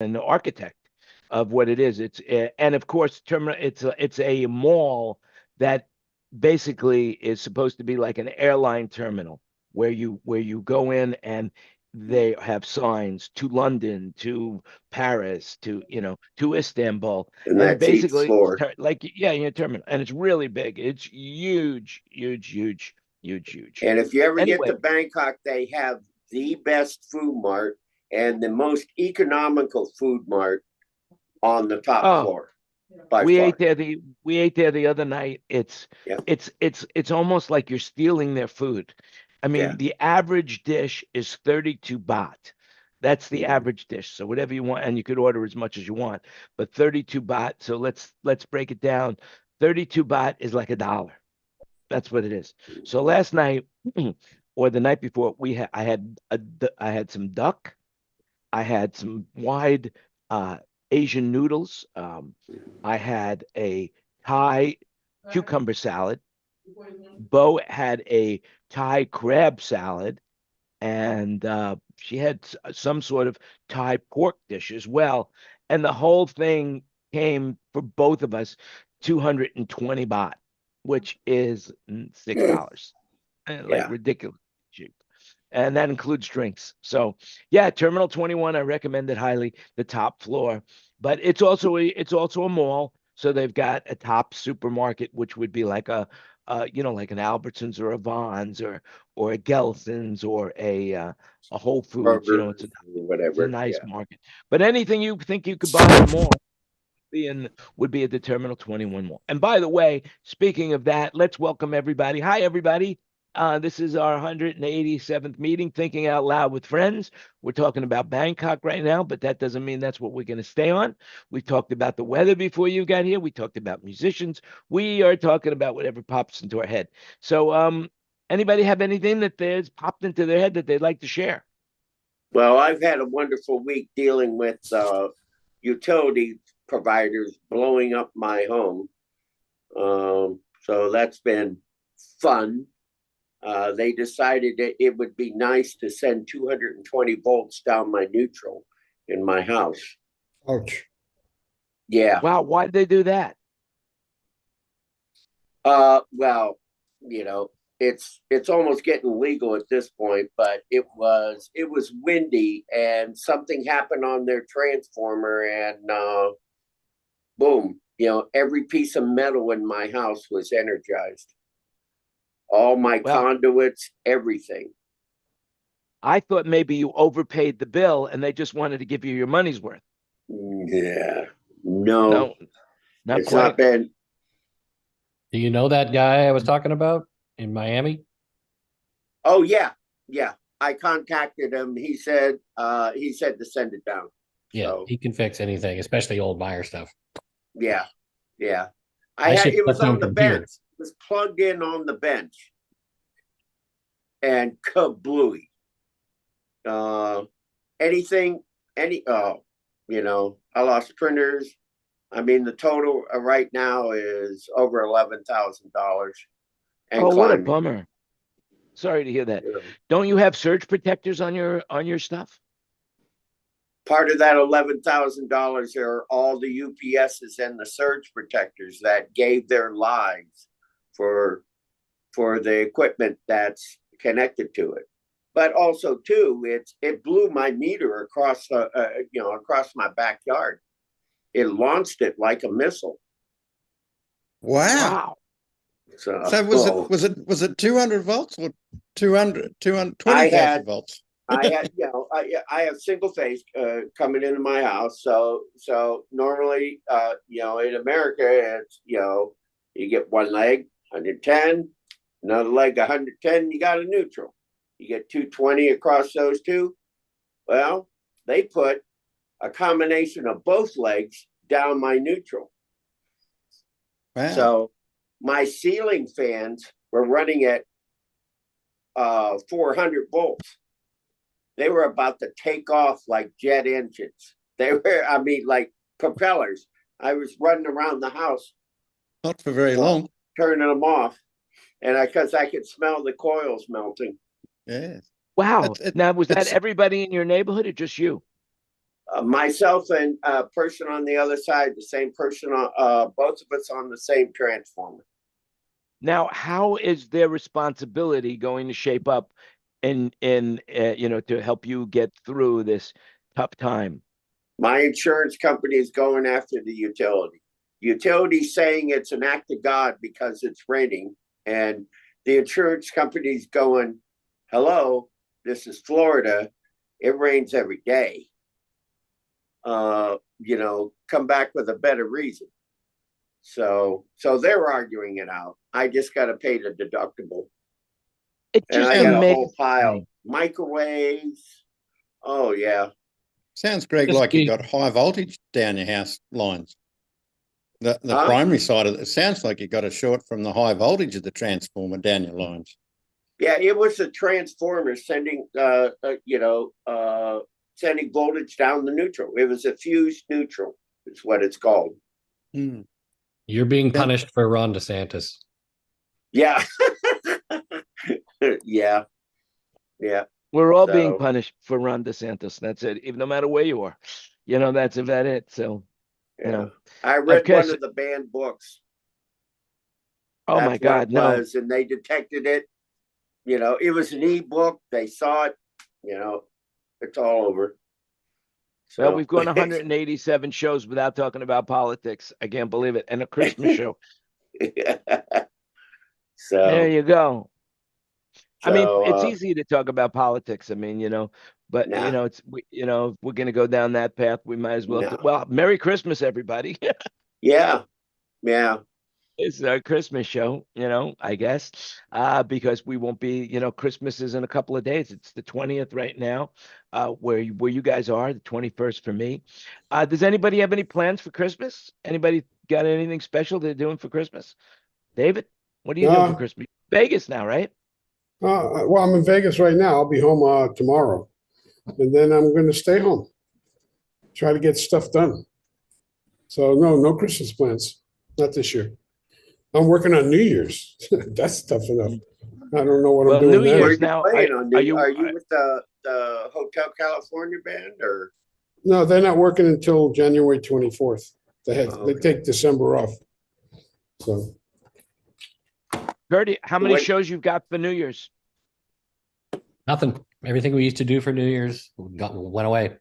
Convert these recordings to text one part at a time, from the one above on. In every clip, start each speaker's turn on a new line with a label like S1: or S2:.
S1: and the architect of what it is. And of course, terminal. It's a mall that basically is supposed to be like an airline terminal where you go in and they have signs to London, to Paris, to to Istanbul,
S2: And
S1: and
S2: that's each
S1: basically
S2: floor.
S1: like yeah, terminal, and it's really big. It's huge, huge, huge, huge, huge.
S2: And if you ever get
S1: Anyway,
S2: to Bangkok, they have the best food mart and the most economical food mart on the top
S1: oh,
S2: floor by far.
S1: we ate there the other night.
S2: Yeah,
S1: It's almost like you're stealing their food. I
S2: yeah.
S1: mean, the average dish is 32 baht. That's the
S2: Mhm.
S1: average dish. So whatever you want, and you could order as much as you want, but 32 baht. So let's break it down. 32 baht is like $1. That's what it is. So last night or the night before, I had some duck. I had some wide Asian noodles. I had a Thai cucumber salad. Bo had a Thai crab salad, and she had some sort of Thai pork dish as well. And the whole thing came for both of us 220 baht, which is $6. Like
S2: Yeah.
S1: ridiculous cheap. And that includes drinks. So yeah, Terminal 21, I recommend it highly, the top floor. But it's also a mall. So they've got a top supermarket, which would be like like an Albertsons or a Vons or a Gelson's or a Whole Foods.
S2: Burgers or
S1: It's a
S2: whatever.
S1: nice
S2: Yeah.
S1: market. But anything you think you could buy in a mall would be at the Terminal 21 Mall. And by the way, speaking of that, let's welcome everybody. Hi, everybody. This is our 187th meeting, Thinking Out Loud with Friends. We're talking about Bangkok right now, but that doesn't mean that's what we're going to stay on. We talked about the weather before you got here. We talked about musicians. We are talking about whatever pops into our head. So, anybody have anything that there's popped into their head that they'd like to share?
S2: Well, I've had a wonderful week dealing with utility providers blowing up my home. So that's been fun. They decided that it would be nice to send 220 volts down my neutral in my house.
S3: Ouch.
S2: Yeah.
S1: Wow, why did they do that?
S2: Well, you know, it's almost getting legal at this point, but it was windy and something happened on their transformer and boom, every piece of metal in my house was energized. All my
S1: Well,
S2: conduits, everything.
S1: I thought maybe you overpaid the bill and they just wanted to give you your money's worth.
S2: Yeah. No,
S1: No, not
S2: it's not
S1: quite.
S2: been.
S3: Do you know that guy I was talking about in Miami?
S2: Oh yeah, yeah. I contacted him. He said to send it down.
S3: Yeah,
S2: So
S3: he can fix anything, especially old Meyer stuff.
S2: yeah, yeah.
S3: I
S2: It
S3: ship
S2: was
S3: stuff down
S2: on the
S3: from
S2: bench.
S3: here.
S2: It was plugged in on the bench and kablooey. Uh, anything, I lost printers. I mean, the total right now is over $11,000 and
S1: Oh, what a
S2: climbing.
S1: bummer. Sorry to hear that.
S2: You know.
S1: Don't you have surge protectors on your stuff?
S2: Part of that $11,000 are all the UPSs and the surge protectors that gave their lives for the equipment that's connected to it. But also too, it blew my meter across my backyard. It launched it like a missile.
S3: Wow.
S1: Wow.
S2: So
S3: So was it 200 volts or 220,000
S2: I
S3: volts?
S2: had I have single phase coming into my house. So normally in America it's you get one leg 110, another leg 110. You got a neutral. You get 220 across those two. Well, they put a combination of both legs down my neutral.
S3: Wow.
S2: So my ceiling fans were running at 400 volts. They were about to take off like jet engines. They were, I mean, like propellers. I was running around the house,
S3: Not for very long.
S2: turning them off, and because I could smell the coils melting.
S3: Yeah.
S1: Wow.
S3: It,
S1: Now, was that
S3: it's
S1: everybody in your neighborhood or just you?
S2: Myself and a person on the other side, the same person, both of us on the same transformer.
S1: Now, how is their responsibility going to shape up in to help you get through this tough time?
S2: My insurance company is going after the utility. Utility's saying it's an act of God because it's raining, and the insurance company's going, hello, this is Florida. It rains every day. Come back with a better reason. So they're arguing it out. I just got to pay the deductible.
S1: It
S2: And
S1: just
S2: I got a
S1: amazes
S2: whole pile.
S1: me.
S2: Microwaves. Oh, yeah.
S4: Sounds, Greg,
S3: Just
S4: like you
S3: be-
S4: got high voltage down your house lines. The
S2: Huh?
S4: primary side of it sounds like you got a short from the high voltage of the transformer down your lines.
S2: Yeah, it was a transformer sending, sending voltage down the neutral. It was a fused neutral, is what it's called.
S4: Hmm.
S3: You're being
S4: Yeah.
S3: punished for Ron DeSantis.
S2: Yeah. Yeah. Yeah.
S1: We're all being
S2: So-
S1: punished for Ron DeSantis. That's it. Even no matter where you are, that's about it. So,
S2: Yeah. I read
S1: Okay,
S2: one
S1: so-
S2: of the banned books.
S1: oh
S2: That's
S1: my
S2: what
S1: God,
S2: it
S1: no.
S2: was, and they detected it. It was an e-book. They saw it. It's all over.
S1: Well,
S2: So-
S1: we've gone 187 shows without talking about politics. I can't believe it. And a Christmas show.
S2: So
S1: There you go. I mean, it's
S2: so,
S1: easy to talk about politics. I mean, but
S2: Nah.
S1: if we're gonna go down that path, we might as well.
S2: No.
S1: Well, Merry Christmas, everybody.
S2: yeah.
S1: It's our Christmas show, I guess, because we won't be, Christmas is in a couple of days. It's the 20th right now, where you guys are, the 21st for me. Does anybody have any plans for Christmas? Anybody got anything special they're doing for Christmas? David, what are you doing for Christmas? Vegas now, right?
S5: Well, I'm in Vegas right now. I'll be home tomorrow, and then I'm going to stay home, try to get stuff done. So no Christmas plans, not this year. I'm working on New Year's. That's tough enough. I don't know what
S1: Well,
S5: I'm doing
S1: New
S5: there.
S2: Where
S1: Year's
S2: you
S1: now,
S2: playing on?
S1: are you-
S2: Are you with the Hotel California band or?
S5: No, they're not working until January 24th. They
S2: Okay.
S5: take December off. So
S1: Gertie, how many
S2: What-
S1: shows you've got for New Year's?
S3: Nothing. Everything we used to do for New Year's went away.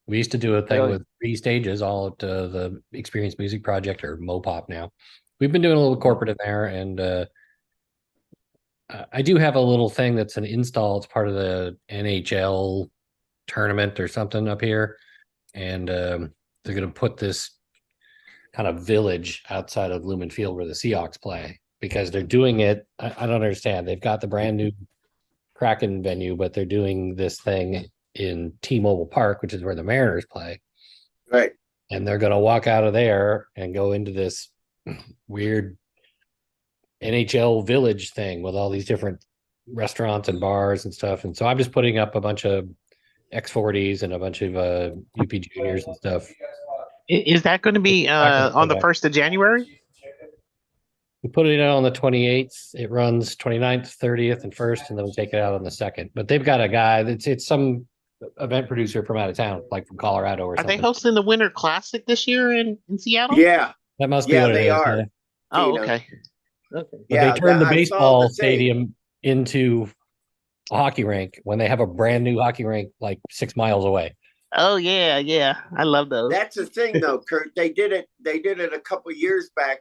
S3: We used to do a thing
S1: Really?
S3: with 3 stages, all at the Experience Music Project, or Mopop now. We've been doing a little corporate in there, and I do have a little thing that's an install. It's part of the NHL tournament or something up here, and they're going to put this kind of village outside of Lumen Field where the Seahawks play, because they're doing it. I don't understand. They've got the brand new Kraken venue, but they're doing this thing in T-Mobile Park, which is where the Mariners play.
S2: Right.
S3: And they're going to walk out of there and go into this weird NHL village thing with all these different restaurants and bars and stuff. And so I'm just putting up a bunch of X40s and a bunch of UP Juniors and stuff.
S6: Is that going to be on the
S3: back.
S6: 1st of January?
S3: We put it out on the 28th. It runs 29th, 30th, and 1st, and then we take it out on the 2nd. But they've got a guy it's some event producer from out of town, like from Colorado or
S6: Are
S3: something.
S6: they hosting the Winter Classic this year in Seattle?
S2: Yeah.
S3: That must be
S2: Yeah,
S3: what it
S2: they
S3: is.
S2: are.
S3: yeah.
S6: Oh,
S2: Tina.
S6: okay. Okay.
S3: But
S2: Yeah,
S3: they turned the
S2: I saw
S3: baseball
S2: the thing.
S3: stadium into a hockey rink when they have a brand new hockey rink like 6 miles away.
S6: Oh yeah. I love those.
S2: That's the thing, though, Kurt. They did it a couple years back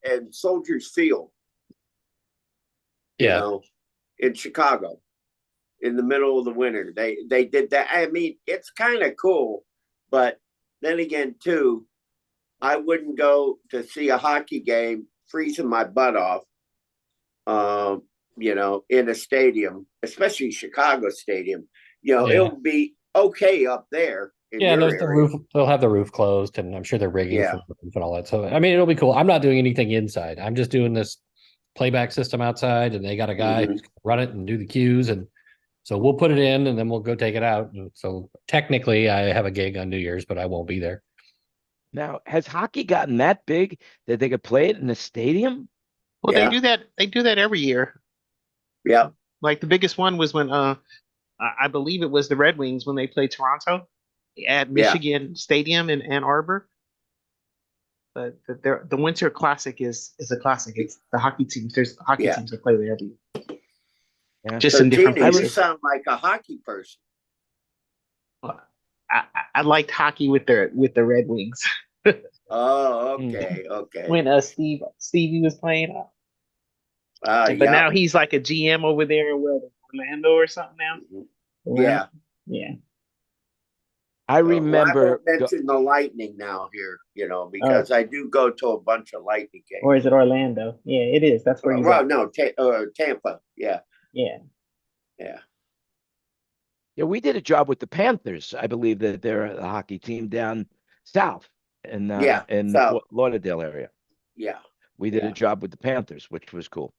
S2: in Soldiers Field.
S3: Yeah.
S2: In Chicago, in the middle of the winter. They did that. I mean, it's kind of cool, but then again, too, I wouldn't go to see a hockey game freezing my butt off. In a stadium, especially Chicago Stadium.
S3: Yeah.
S2: It'll be okay up there. In
S3: Yeah,
S2: your
S3: there's the
S2: area.
S3: roof. They'll have the roof closed, and I'm sure they're rigging
S2: Yeah.
S3: for the roof and all that. So, I mean, it'll be cool. I'm not doing anything inside. I'm just doing this playback system outside, and they got a guy who's gonna run it and do the cues, and so we'll put it in, and then we'll go take it out. And so technically, I have a gig on New Year's, but I won't be there.
S1: Now, has hockey gotten that big that they could play it in a stadium?
S6: Well,
S2: Yeah.
S6: they do that. They do that every year.
S2: Yeah.
S6: Like the biggest one was when I believe it was the Red Wings when they played Toronto. at Michigan Stadium in Ann Arbor. But the Winter Classic is a classic. It's the hockey teams. There's hockey
S2: Yeah.
S6: teams that play there every year.
S1: Yeah.
S6: Just
S2: So
S6: in different
S2: Tina, you
S6: places.
S2: sound like a hockey person.
S6: I liked hockey with the Red Wings
S2: Oh,
S1: Mm.
S2: okay.
S6: when Stevie was playing. But
S2: Yeah.
S6: now he's like a GM over there in Orlando or something now.
S2: Yeah.
S6: Yeah.
S1: I
S2: Well, I
S1: remember.
S2: won't mention the Lightning now here,
S6: Oh.
S2: because I do go to a bunch of Lightning games.
S6: Or is it Orlando? Yeah, it is. That's where he's
S2: Well,
S6: at.
S2: no, Tampa. Yeah.
S6: Yeah.
S1: Yeah, we did a job with the Panthers. I believe that they're a hockey team down south in
S2: Yeah,
S1: in
S2: south.
S1: Fort Lauderdale area.
S2: Yeah.
S1: We did
S2: Yeah.
S1: a job with the Panthers, which was cool.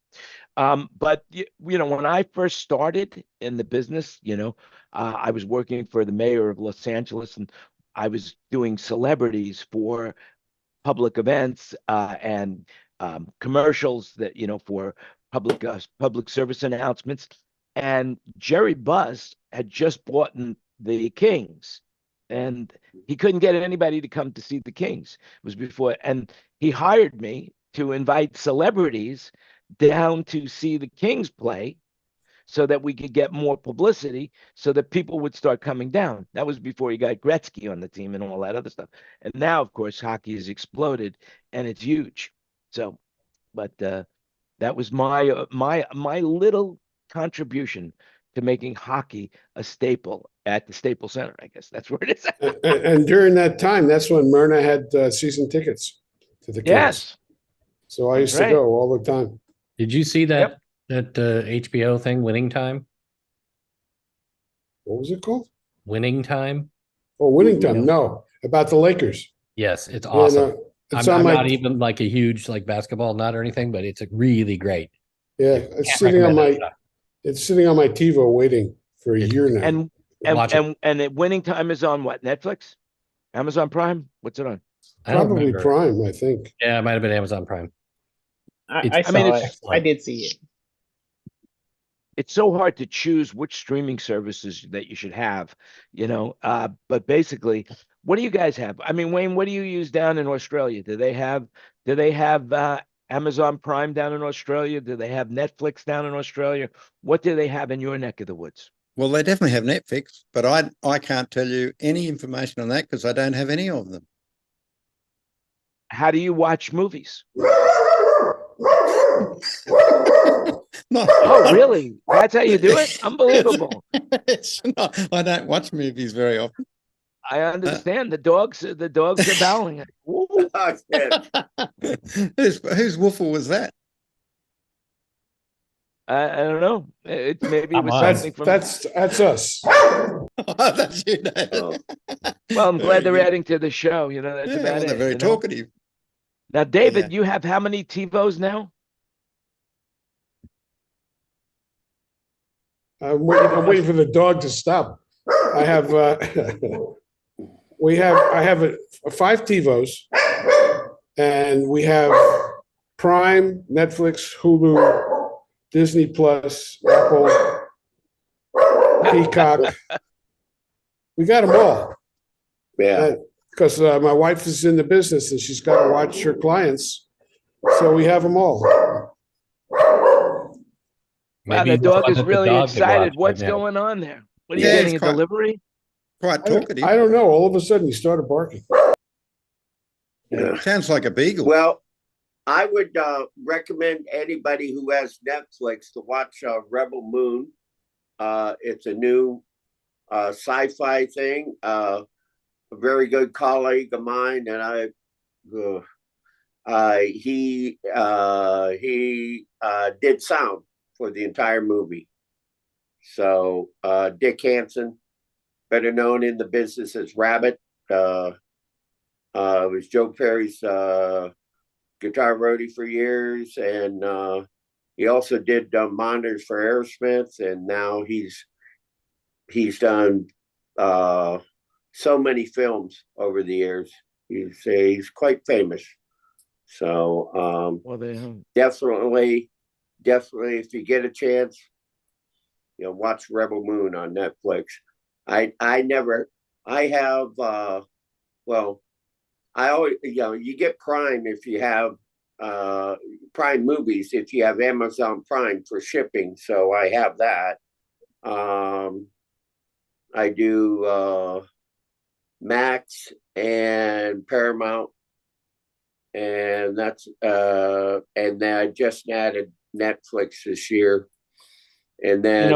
S1: But when I first started in the business, I was working for the mayor of Los Angeles, and I was doing celebrities for public events and commercials that for public service announcements. And Jerry Buss had just bought the Kings, and he couldn't get anybody to come to see the Kings. It was before, and he hired me to invite celebrities down to see the Kings play so that we could get more publicity so that people would start coming down. That was before you got Gretzky on the team and all that other stuff. And now, of course, hockey has exploded and it's huge. So, but that was my little contribution to making hockey a staple at the Staples Center. I guess that's where it is.
S5: And during that time, that's when Myrna had season tickets to the Kings.
S1: Yes.
S5: So I used
S1: That's
S5: to
S1: right.
S5: go all the time.
S3: Did you see that
S1: Yep.
S3: HBO thing, Winning Time?
S5: What was it called?
S3: Winning Time?
S5: Oh, Winning Time. No, about the Lakers.
S3: Yes, it's
S5: Yeah,
S3: awesome.
S5: no, it's
S3: I'm
S5: on my.
S3: not even like a huge basketball nut or anything, but it's really great.
S5: Yeah,
S3: Can't
S5: it's sitting on
S3: recommend
S5: my.
S3: it.
S5: It's sitting on my TiVo waiting for a
S3: It's-
S5: year now.
S1: And
S3: Watch it.
S1: Winning Time is on what? Netflix? Amazon Prime? What's it on?
S3: I don't
S5: Probably
S3: remember.
S5: Prime, I think.
S3: Yeah, it might have been Amazon Prime.
S6: I
S3: It's-
S6: saw
S1: I mean,
S6: it. I did see it.
S1: It's so hard to choose which streaming services that you should have, but basically, what do you guys have? I mean, Wayne, what do you use down in Australia? Do they have Amazon Prime down in Australia? Do they have Netflix down in Australia? What do they have in your neck of the woods?
S4: Well, they definitely have Netflix, but I can't tell you any information on that because I don't have any of them.
S1: How do you watch movies?
S4: No.
S1: Oh, really? That's how you do it? Unbelievable.
S4: It's not, I don't watch movies very often.
S1: I understand. The dogs are bowling. Woo.
S2: Oh, shit.
S4: Whose woofle was that?
S1: I don't know. Maybe it was
S3: Come on.
S1: something from.
S5: That's us.
S4: Oh, that's you, David.
S2: Oh.
S1: Well, I'm glad they're
S4: Very good.
S1: adding to the show. That's
S4: Yeah,
S1: about
S4: well,
S1: it.
S4: they're very talkative.
S1: Now, David, you have how many TiVos now?
S5: I'm waiting for the dog to stop. I have I have 5 TiVos, and we have Prime, Netflix, Hulu, Disney Plus, Apple, Peacock. We got them all.
S2: Yeah.
S5: Because my wife is in the business and she's got to watch her clients, so we have them all.
S1: Wow,
S3: Maybe
S1: the
S3: it's
S1: dog
S3: one
S1: is
S3: that the
S1: really
S3: dog would
S1: excited.
S3: watch
S1: What's
S3: right now.
S1: going on there? What are you
S4: Yeah,
S1: getting? A
S4: it's quite-
S1: delivery?
S4: Quite talkative.
S5: I don't know. All of a sudden, he started barking.
S2: Yeah.
S4: Sounds like a beagle.
S2: Well, I would recommend anybody who has Netflix to watch Rebel Moon. It's a new sci-fi thing. A very good colleague of mine, and he did sound for the entire movie. So Dick Hansen, better known in the business as Rabbit, was Joe Perry's guitar roadie for years, and he also did monitors for Aerosmith, and now he's done so many films over the years. He's quite famous. So
S1: Well, they
S2: definitely, if you get a chance, watch Rebel Moon on Netflix. I never I have, well, I always, you get Prime if you have Prime Movies, if you have Amazon Prime for shipping. So I have that. I do Max and Paramount, and that's and then I just added Netflix this year. And then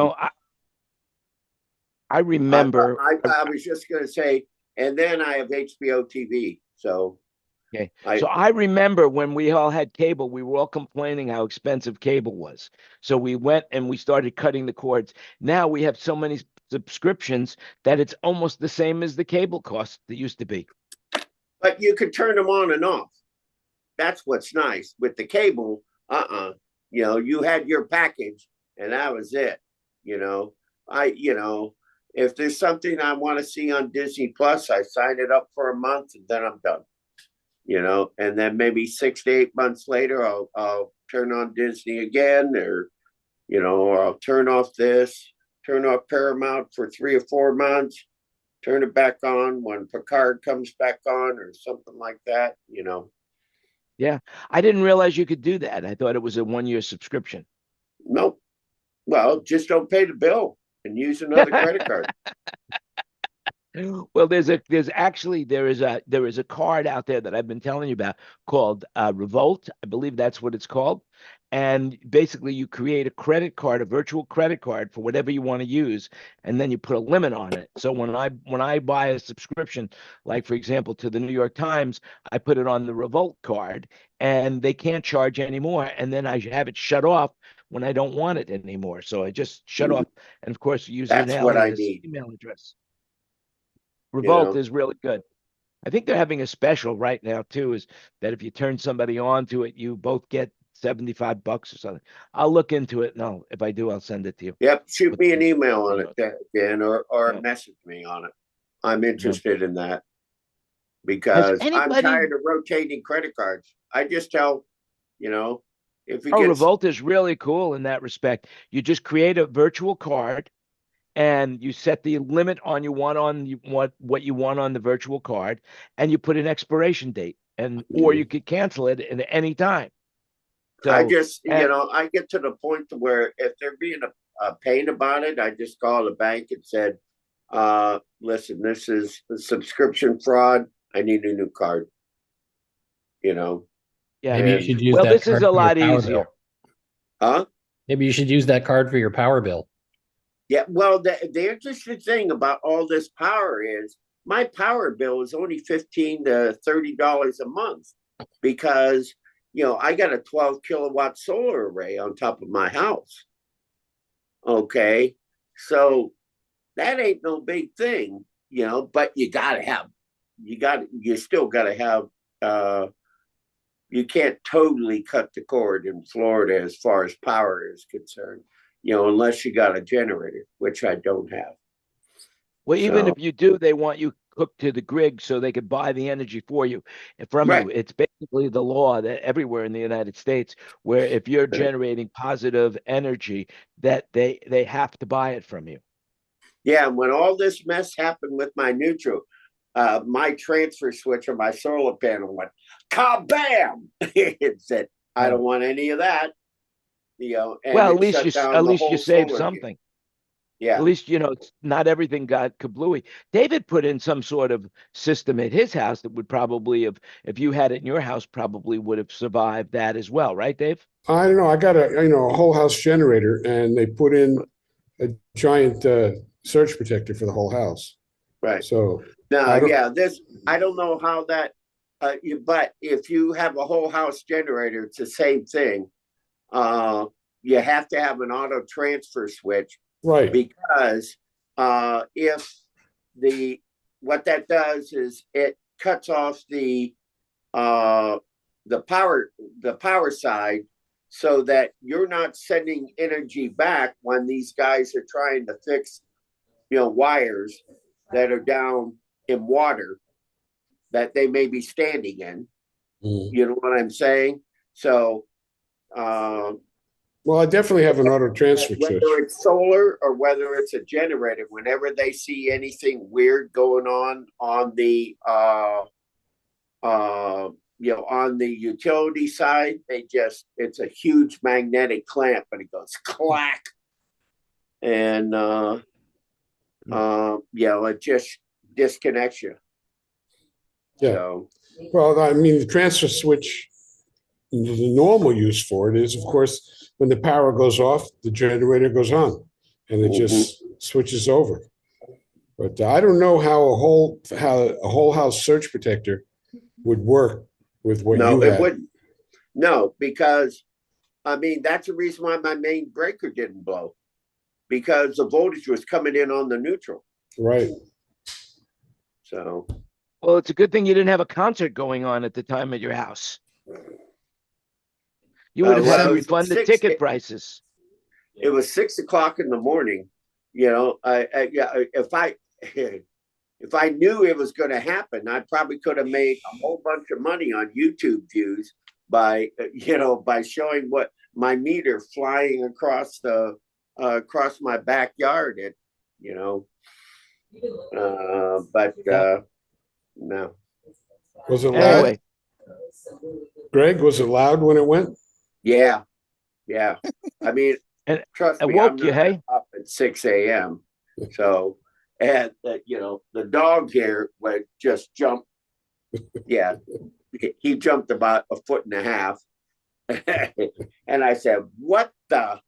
S1: I remember.
S2: I was just going to say, and then I have HBO TV. So,
S1: okay. So I remember when we all had cable, we were all complaining how expensive cable was. So we went and we started cutting the cords. Now we have so many subscriptions that it's almost the same as the cable cost that used to be.
S2: But you could turn them on and off. That's what's nice with the cable. You had your package and that was it. If there's something I want to see on Disney Plus, I sign it up for a month and then I'm done. And then maybe 6 to 8 months later, I'll turn on Disney again, or I'll turn off Paramount for 3 or 4 months, turn it back on when Picard comes back on, or something like that.
S1: Yeah, I didn't realize you could do that. I thought it was a 1-year subscription.
S2: Nope. Well, just don't pay the bill and use another credit card.
S1: Well, there is a card out there that I've been telling you about called Revolt. I believe that's what it's called. And basically you create a credit card, a virtual credit card for whatever you want to use, and then you put a limit on it. So when I buy a subscription, like for example to the New York Times, I put it on the Revolt card and they can't charge anymore. And then I have it shut off when I don't want it anymore. So I just shut off, and of course use an
S2: That's what I
S1: alias
S2: need.
S1: email address. Revolt is really good. I think they're having a special right now too, is that if you turn somebody on to it, you both get $75 or something. I'll look into it, and if I do, I'll send it to you.
S2: Yep, shoot me an email on it, Dan, or message me on it. I'm interested in that because I'm tired of rotating credit cards. I just tell, if it gets...
S1: Revolt is really cool in that respect. You just create a virtual card and you set the limit on what you want on the virtual card, and you put an expiration date, or you could cancel it at any time. So
S2: I just, I get to the point to where if they're being a pain about it, I just call the bank and said, listen, this is a subscription fraud. I need a new card.
S1: Yeah.
S3: Maybe you should use that.
S1: This is a lot easier.
S2: Huh?
S3: Maybe you should use that card for your power bill.
S2: Yeah. Well, the interesting thing about all this power is my power bill is only $15 to $30 a month because I got a 12 kilowatt solar array on top of my house. Okay. So that ain't no big thing, but you still got to have, you can't totally cut the cord in Florida as far as power is concerned, unless you got a generator, which I don't have.
S1: Well, even if you do, they want you hooked to the grid so they could buy the energy for you from you. It's basically the law that everywhere in the United States, where if you're generating positive energy, that they have to buy it from you.
S2: Yeah, when all this mess happened with my neutral, my transfer switch on my solar panel went kabam. It said, I don't want any of that. And
S1: well, at least you saved something.
S2: Game. Yeah.
S1: At least, it's not everything got kablooey. David put in some sort of system at his house that would probably have, if you had it in your house, probably would have survived that as well. Right, Dave?
S5: I don't know. I got a whole house generator, and they put in a giant surge protector for the whole house.
S2: Right.
S5: So
S2: I don't know how that, but if you have a whole house generator, it's the same thing. You have to have an auto transfer switch.
S5: Right.
S2: Because what that does is it cuts off the power side so that you're not sending energy back when these guys are trying to fix, wires that are down in water that they may be standing in. You know what I'm saying? So
S5: Well, I definitely have an auto transfer switch.
S2: Whether it's solar or whether it's a generator, whenever they see anything weird going on the on the utility side, it's a huge magnetic clamp, and it goes clack, and it just disconnects you.
S5: Yeah.
S2: So,
S5: Well, I mean, the transfer switch, the normal use for it is, of course, when the power goes off, the generator goes on, and it just switches over. But I don't know how a whole house surge protector would work with what
S2: no,
S5: you
S2: it
S5: have.
S2: wouldn't. No, because I mean that's the reason why my main breaker didn't blow, because the voltage was coming in on the neutral.
S5: Right.
S2: So,
S1: Well, it's a good thing you didn't have a concert going on at the time at your house. You would have
S2: well,
S1: had to
S2: it was
S1: refund the
S2: 6
S1: ticket prices.
S2: It was 6 o'clock in the morning. If I knew it was going to happen, I probably could have made a whole bunch of money on YouTube views by showing what my meter flying across my backyard. No.
S5: Was it loud?
S1: Anyway,
S5: Greg, was it loud when it went?
S2: Yeah. I mean,
S1: And
S2: trust
S1: it
S2: me,
S1: woke
S2: I'm
S1: you,
S2: not
S1: hey?
S2: up at 6 a.m. So, and the dog here would just jump. Yeah, he jumped about 1.5 feet. And I said, what the,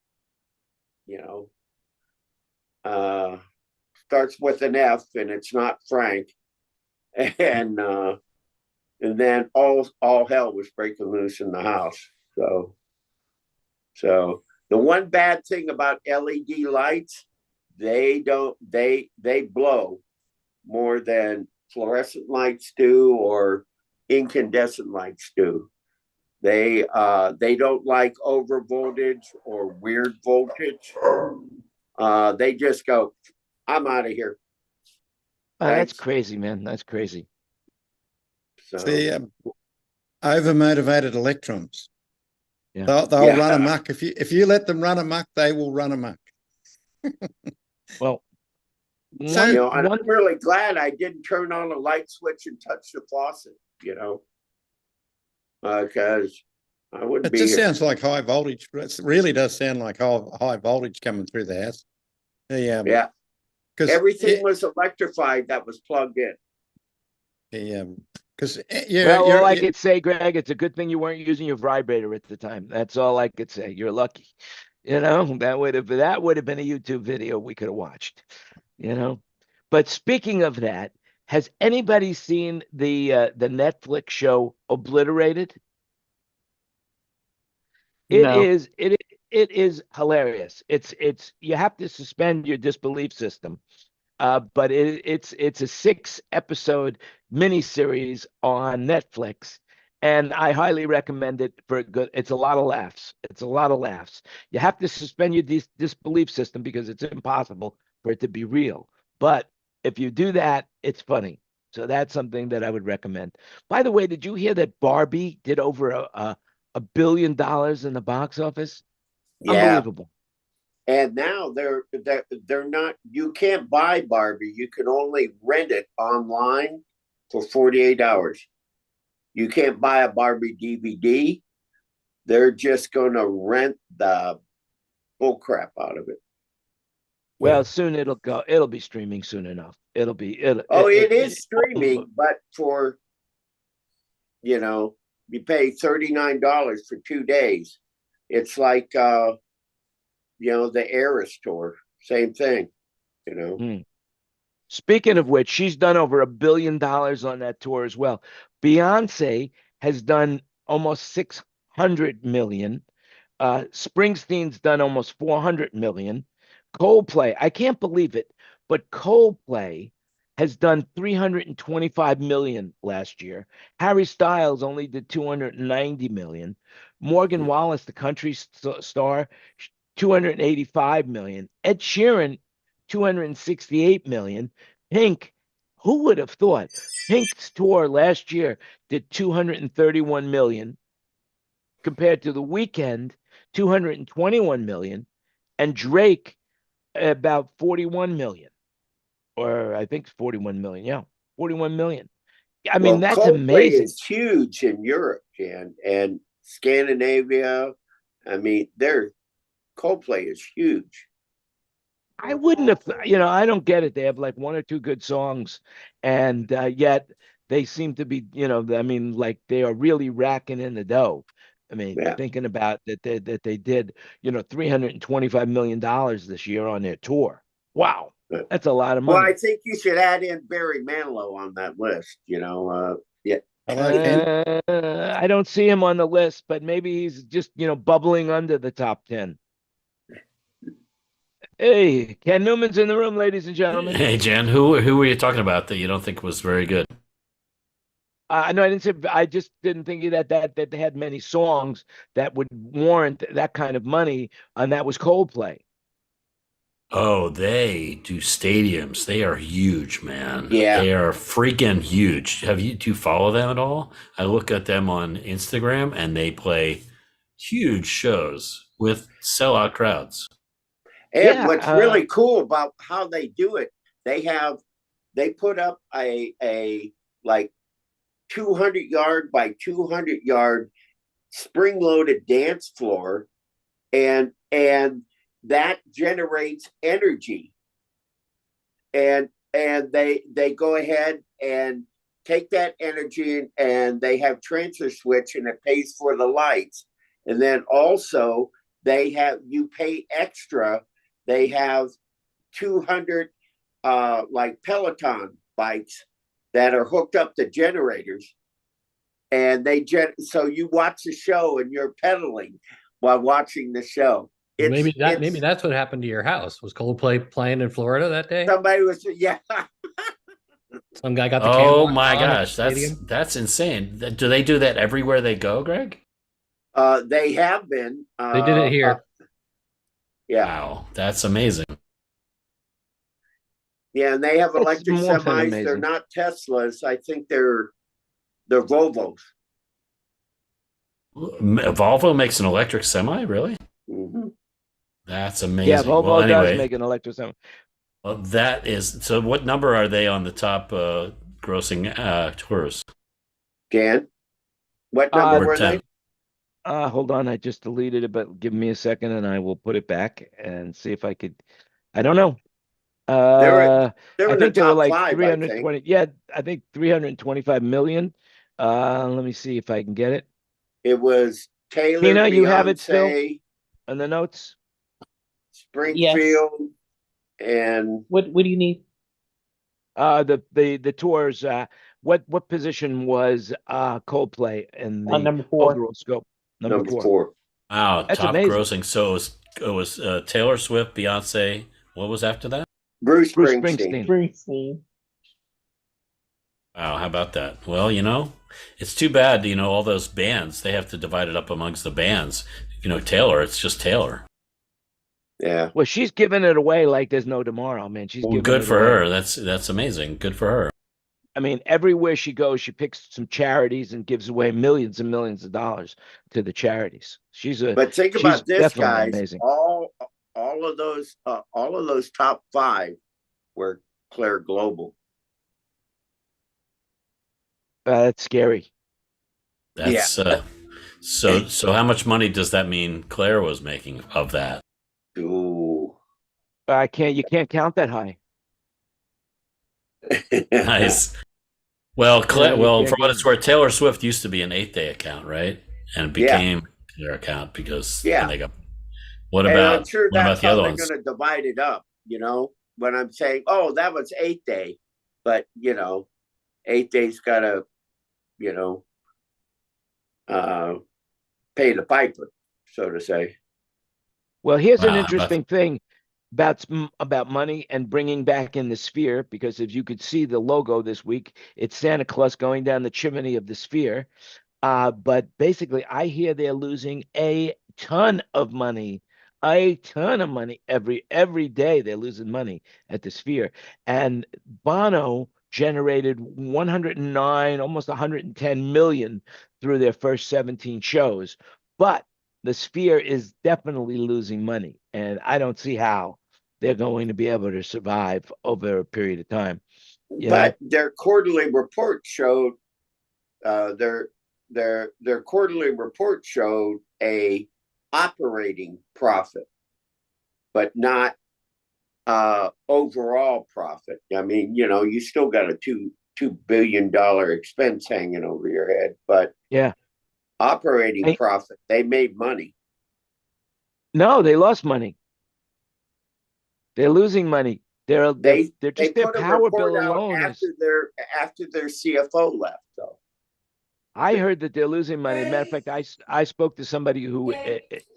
S2: starts with an F and it's not Frank. And then all hell was breaking loose in the house. So the one bad thing about LED lights, they blow more than fluorescent lights do or incandescent lights do. They don't like over voltage or weird voltage. They just go, I'm out of here.
S1: That's crazy, man. That's crazy.
S2: So,
S4: See, overmotivated electrons.
S1: Yeah.
S4: They'll run amok. If you let them run amok, they will run amok.
S1: Well,
S4: So,
S2: and I'm really glad I didn't turn on a light switch and touch the faucet, because I wouldn't
S4: it
S2: be
S4: just
S2: here.
S4: sounds like high voltage. It really does sound like high voltage coming through the house.
S2: Yeah.
S4: Because
S2: Everything was electrified that was plugged in.
S4: because
S1: well, all I could say, Greg, it's a good thing you weren't using your vibrator at the time. That's all I could say. You're lucky. That would have been a YouTube video we could have watched. But speaking of that, has anybody seen the Netflix show Obliterated?
S6: No.
S1: It is hilarious. It's you have to suspend your disbelief system. But it's a 6-episode miniseries on Netflix, and I highly recommend it for a good. It's a lot of laughs. You have to suspend your disbelief system because it's impossible for it to be real. But if you do that, it's funny. So that's something that I would recommend. By the way, did you hear that Barbie did over a $1 billion in the box office?
S2: Yeah.
S1: Unbelievable.
S2: And now they're not, you can't buy Barbie. You can only rent it online for 48 hours. You can't buy a Barbie DVD. They're just going to rent the bull crap out of it.
S1: Well, soon it'll be streaming soon enough.
S2: It is streaming, but for, you pay $39 for 2 days. It's like, the Eras tour, same thing,
S1: Speaking of which, she's done over $1 billion on that tour as well. Beyonce has done almost 600 million. Springsteen's done almost 400 million. Coldplay, I can't believe it, but Coldplay has done 325 million last year. Harry Styles only did 290 million. Morgan Wallis, the country star, 285 million. Ed Sheeran, 268 million. Pink, who would have thought? Pink's tour last year did 231 million compared to The Weeknd 221 million, and Drake about 41 million, or I think 41 million. Yeah, 41 million. I mean,
S2: Well,
S1: that's
S2: Coldplay
S1: amazing.
S2: is huge in Europe, Jan, and Scandinavia. I mean, Coldplay is huge.
S1: I wouldn't have, I don't get it. They have like one or two good songs, and yet they seem to be, I mean, like they are really racking in the dough. I mean,
S2: Yeah.
S1: thinking about that they did, $325 million this year on their tour. Wow, that's a lot of
S2: Well, I
S1: money.
S2: think you should add in Barry Manilow on that list. Yeah.
S4: I like him.
S1: I don't see him on the list, but maybe he's just, bubbling under the top 10. Hey, Ken Newman's in the room, ladies and gentlemen.
S7: Hey, Jan, who were you talking about that you don't think was very good?
S1: No, I didn't say. I just didn't think that they had many songs that would warrant that kind of money, and that was Coldplay.
S7: Oh, they do stadiums. They are huge, man.
S2: Yeah.
S7: They are freaking huge. Do you follow them at all? I look at them on Instagram and they play huge shows with sellout crowds.
S2: And
S1: Yeah,
S2: what's really cool about how they do it, they put up a like 200 yard by 200 yard spring loaded dance floor, and that generates energy, and they go ahead and take that energy, and they have transfer switch, and it pays for the lights. And then also you pay extra. They have 200 like Peloton bikes that are hooked up to generators, and so you watch the show and you're pedaling while watching the show.
S3: Maybe that's what happened to your house. Was Coldplay playing in Florida that day?
S2: Somebody was, yeah.
S3: Some guy got the
S7: Oh
S3: camera
S7: my
S3: on at the
S7: gosh,
S3: stadium?
S7: that's insane. Do they do that everywhere they go, Greg?
S2: They have been.
S3: They did it here.
S2: Yeah.
S7: Wow, that's amazing.
S2: Yeah, and they have
S1: That's
S2: electric
S1: more than
S2: semis. They're
S1: amazing.
S2: not Teslas. I think they're Volvos.
S7: Volvo makes an electric semi, really?
S2: Mm-hmm.
S7: That's amazing.
S1: Yeah, Volvo
S7: Well, anyway,
S1: does make an electric semi.
S7: well, that is so. What number are they on the top grossing tours?
S2: Dan, what number
S7: Number
S2: were
S7: 10.
S2: they?
S1: Hold on, I just deleted it, but give me a second and I will put it back and see if I could. I don't know.
S2: They were
S1: I
S2: in the
S1: think they were
S2: top
S1: like
S2: 5, I
S1: 320.
S2: think.
S1: Yeah, I think 325 million. Let me see if I can get it.
S2: It was Taylor,
S1: Tina, you have it still
S2: Beyonce,
S1: on the notes?
S2: Springfield, and
S6: What do you need?
S1: The tours. What position was Coldplay in the
S6: Number 4.
S1: overall scope? Number
S2: number
S1: four.
S2: 4.
S7: Wow,
S1: That's
S7: top
S1: amazing.
S7: grossing. So it was Taylor Swift, Beyonce. What was after that?
S2: Bruce
S1: Bruce
S2: Springsteen.
S6: Springsteen.
S7: Wow, how about that? Well, it's too bad, all those bands, they have to divide it up amongst the bands. Taylor, it's just Taylor.
S2: Yeah.
S1: Well, she's giving it away like there's no tomorrow, man. She's
S7: Well,
S1: giving
S7: good
S1: it
S7: for
S1: away.
S7: her. That's amazing. Good for her.
S1: I mean, everywhere she goes, she picks some charities and gives away millions and millions of dollars to the charities.
S2: But think
S1: she's
S2: about this,
S1: definitely
S2: guys.
S1: amazing.
S2: All of those top 5 were Claire Global.
S1: That's scary.
S7: That's so how much money does that mean Claire was making of that?
S2: Ooh.
S1: You can't count that high.
S7: Nice. Well, Claire,
S1: you
S7: well,
S1: can't
S7: for what
S1: do
S7: it's worth, Taylor Swift used to be an 8-day account, right? And it became their account because
S2: Yeah.
S7: they got. What
S2: And
S7: about
S2: I'm sure
S7: what about
S2: that's
S7: the
S2: how
S7: other
S2: they're
S7: ones?
S2: going to divide it up, when I'm saying, oh, that was 8-day, but 8 days got to, pay the piper, so to say.
S1: Well, here's an
S7: Wow,
S1: interesting thing about money and bringing back in the sphere, because if you could see the logo this week, it's Santa Claus going down the chimney of the sphere. But basically, I hear they're losing a ton of money, every day. They're losing money at the sphere. And Bono generated 109, almost 110 million through their first 17 shows. But the Sphere is definitely losing money, and I don't see how they're going to be able to survive over a period of time. You
S2: But their quarterly report showed their quarterly report showed a operating profit, but not overall profit. I mean, you know, you still got a $2 billion expense hanging over your head, but
S1: yeah,
S2: operating profit, they made money.
S1: no, they lost money. They're losing money. They're
S2: They
S1: just their
S2: put a
S1: power bill
S2: report out
S1: alone is.
S2: after their CFO left, though.
S1: I heard that they're losing money. Matter of fact, I spoke to somebody who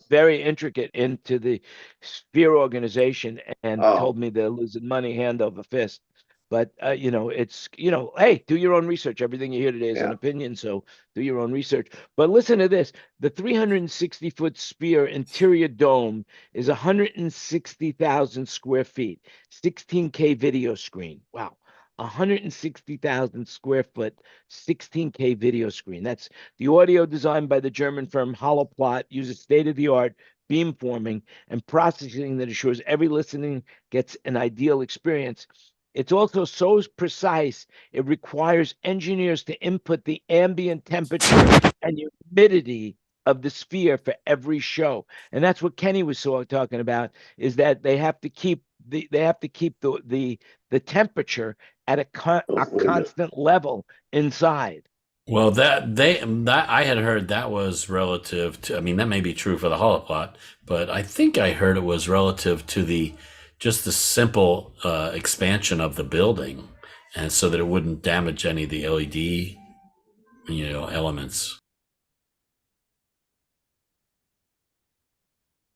S1: very intricate into the Sphere organization and told me they're losing money hand over fist. But you know, it's hey, do your own research. Everything you hear today is an opinion, so do your own research. But listen to this: the 360-foot Sphere interior dome is 160,000 square feet, 16K video screen. Wow. 160,000 square foot, 16K video screen. That's the audio designed by the German firm Holoplot, uses state-of-the-art beamforming and processing that assures every listening gets an ideal experience. It's also so precise, it requires engineers to input the ambient temperature and humidity of the Sphere for every show. And that's what Kenny was talking about, is that they have to keep the temperature at a constant level inside.
S7: Well, that I had heard that was relative to. I mean, that may be true for the holoplot, but I think I heard it was relative to just the simple expansion of the building, and so that it wouldn't damage any of the LED, elements.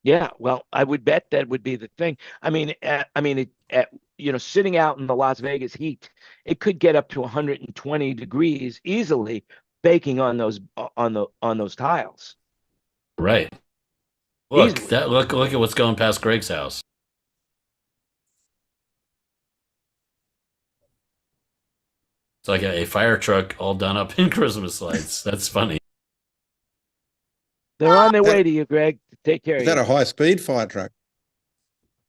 S1: Yeah, well, I would bet that would be the thing. I mean, sitting out in the Las Vegas heat, it could get up to 120 degrees easily, baking on those tiles.
S7: Right. Look,
S1: Easily.
S7: look at what's going past Greg's house. It's like a fire truck all done up in Christmas lights. That's funny.
S1: They're on their way to you, Greg. Take care of you.
S4: Is that a high-speed fire truck?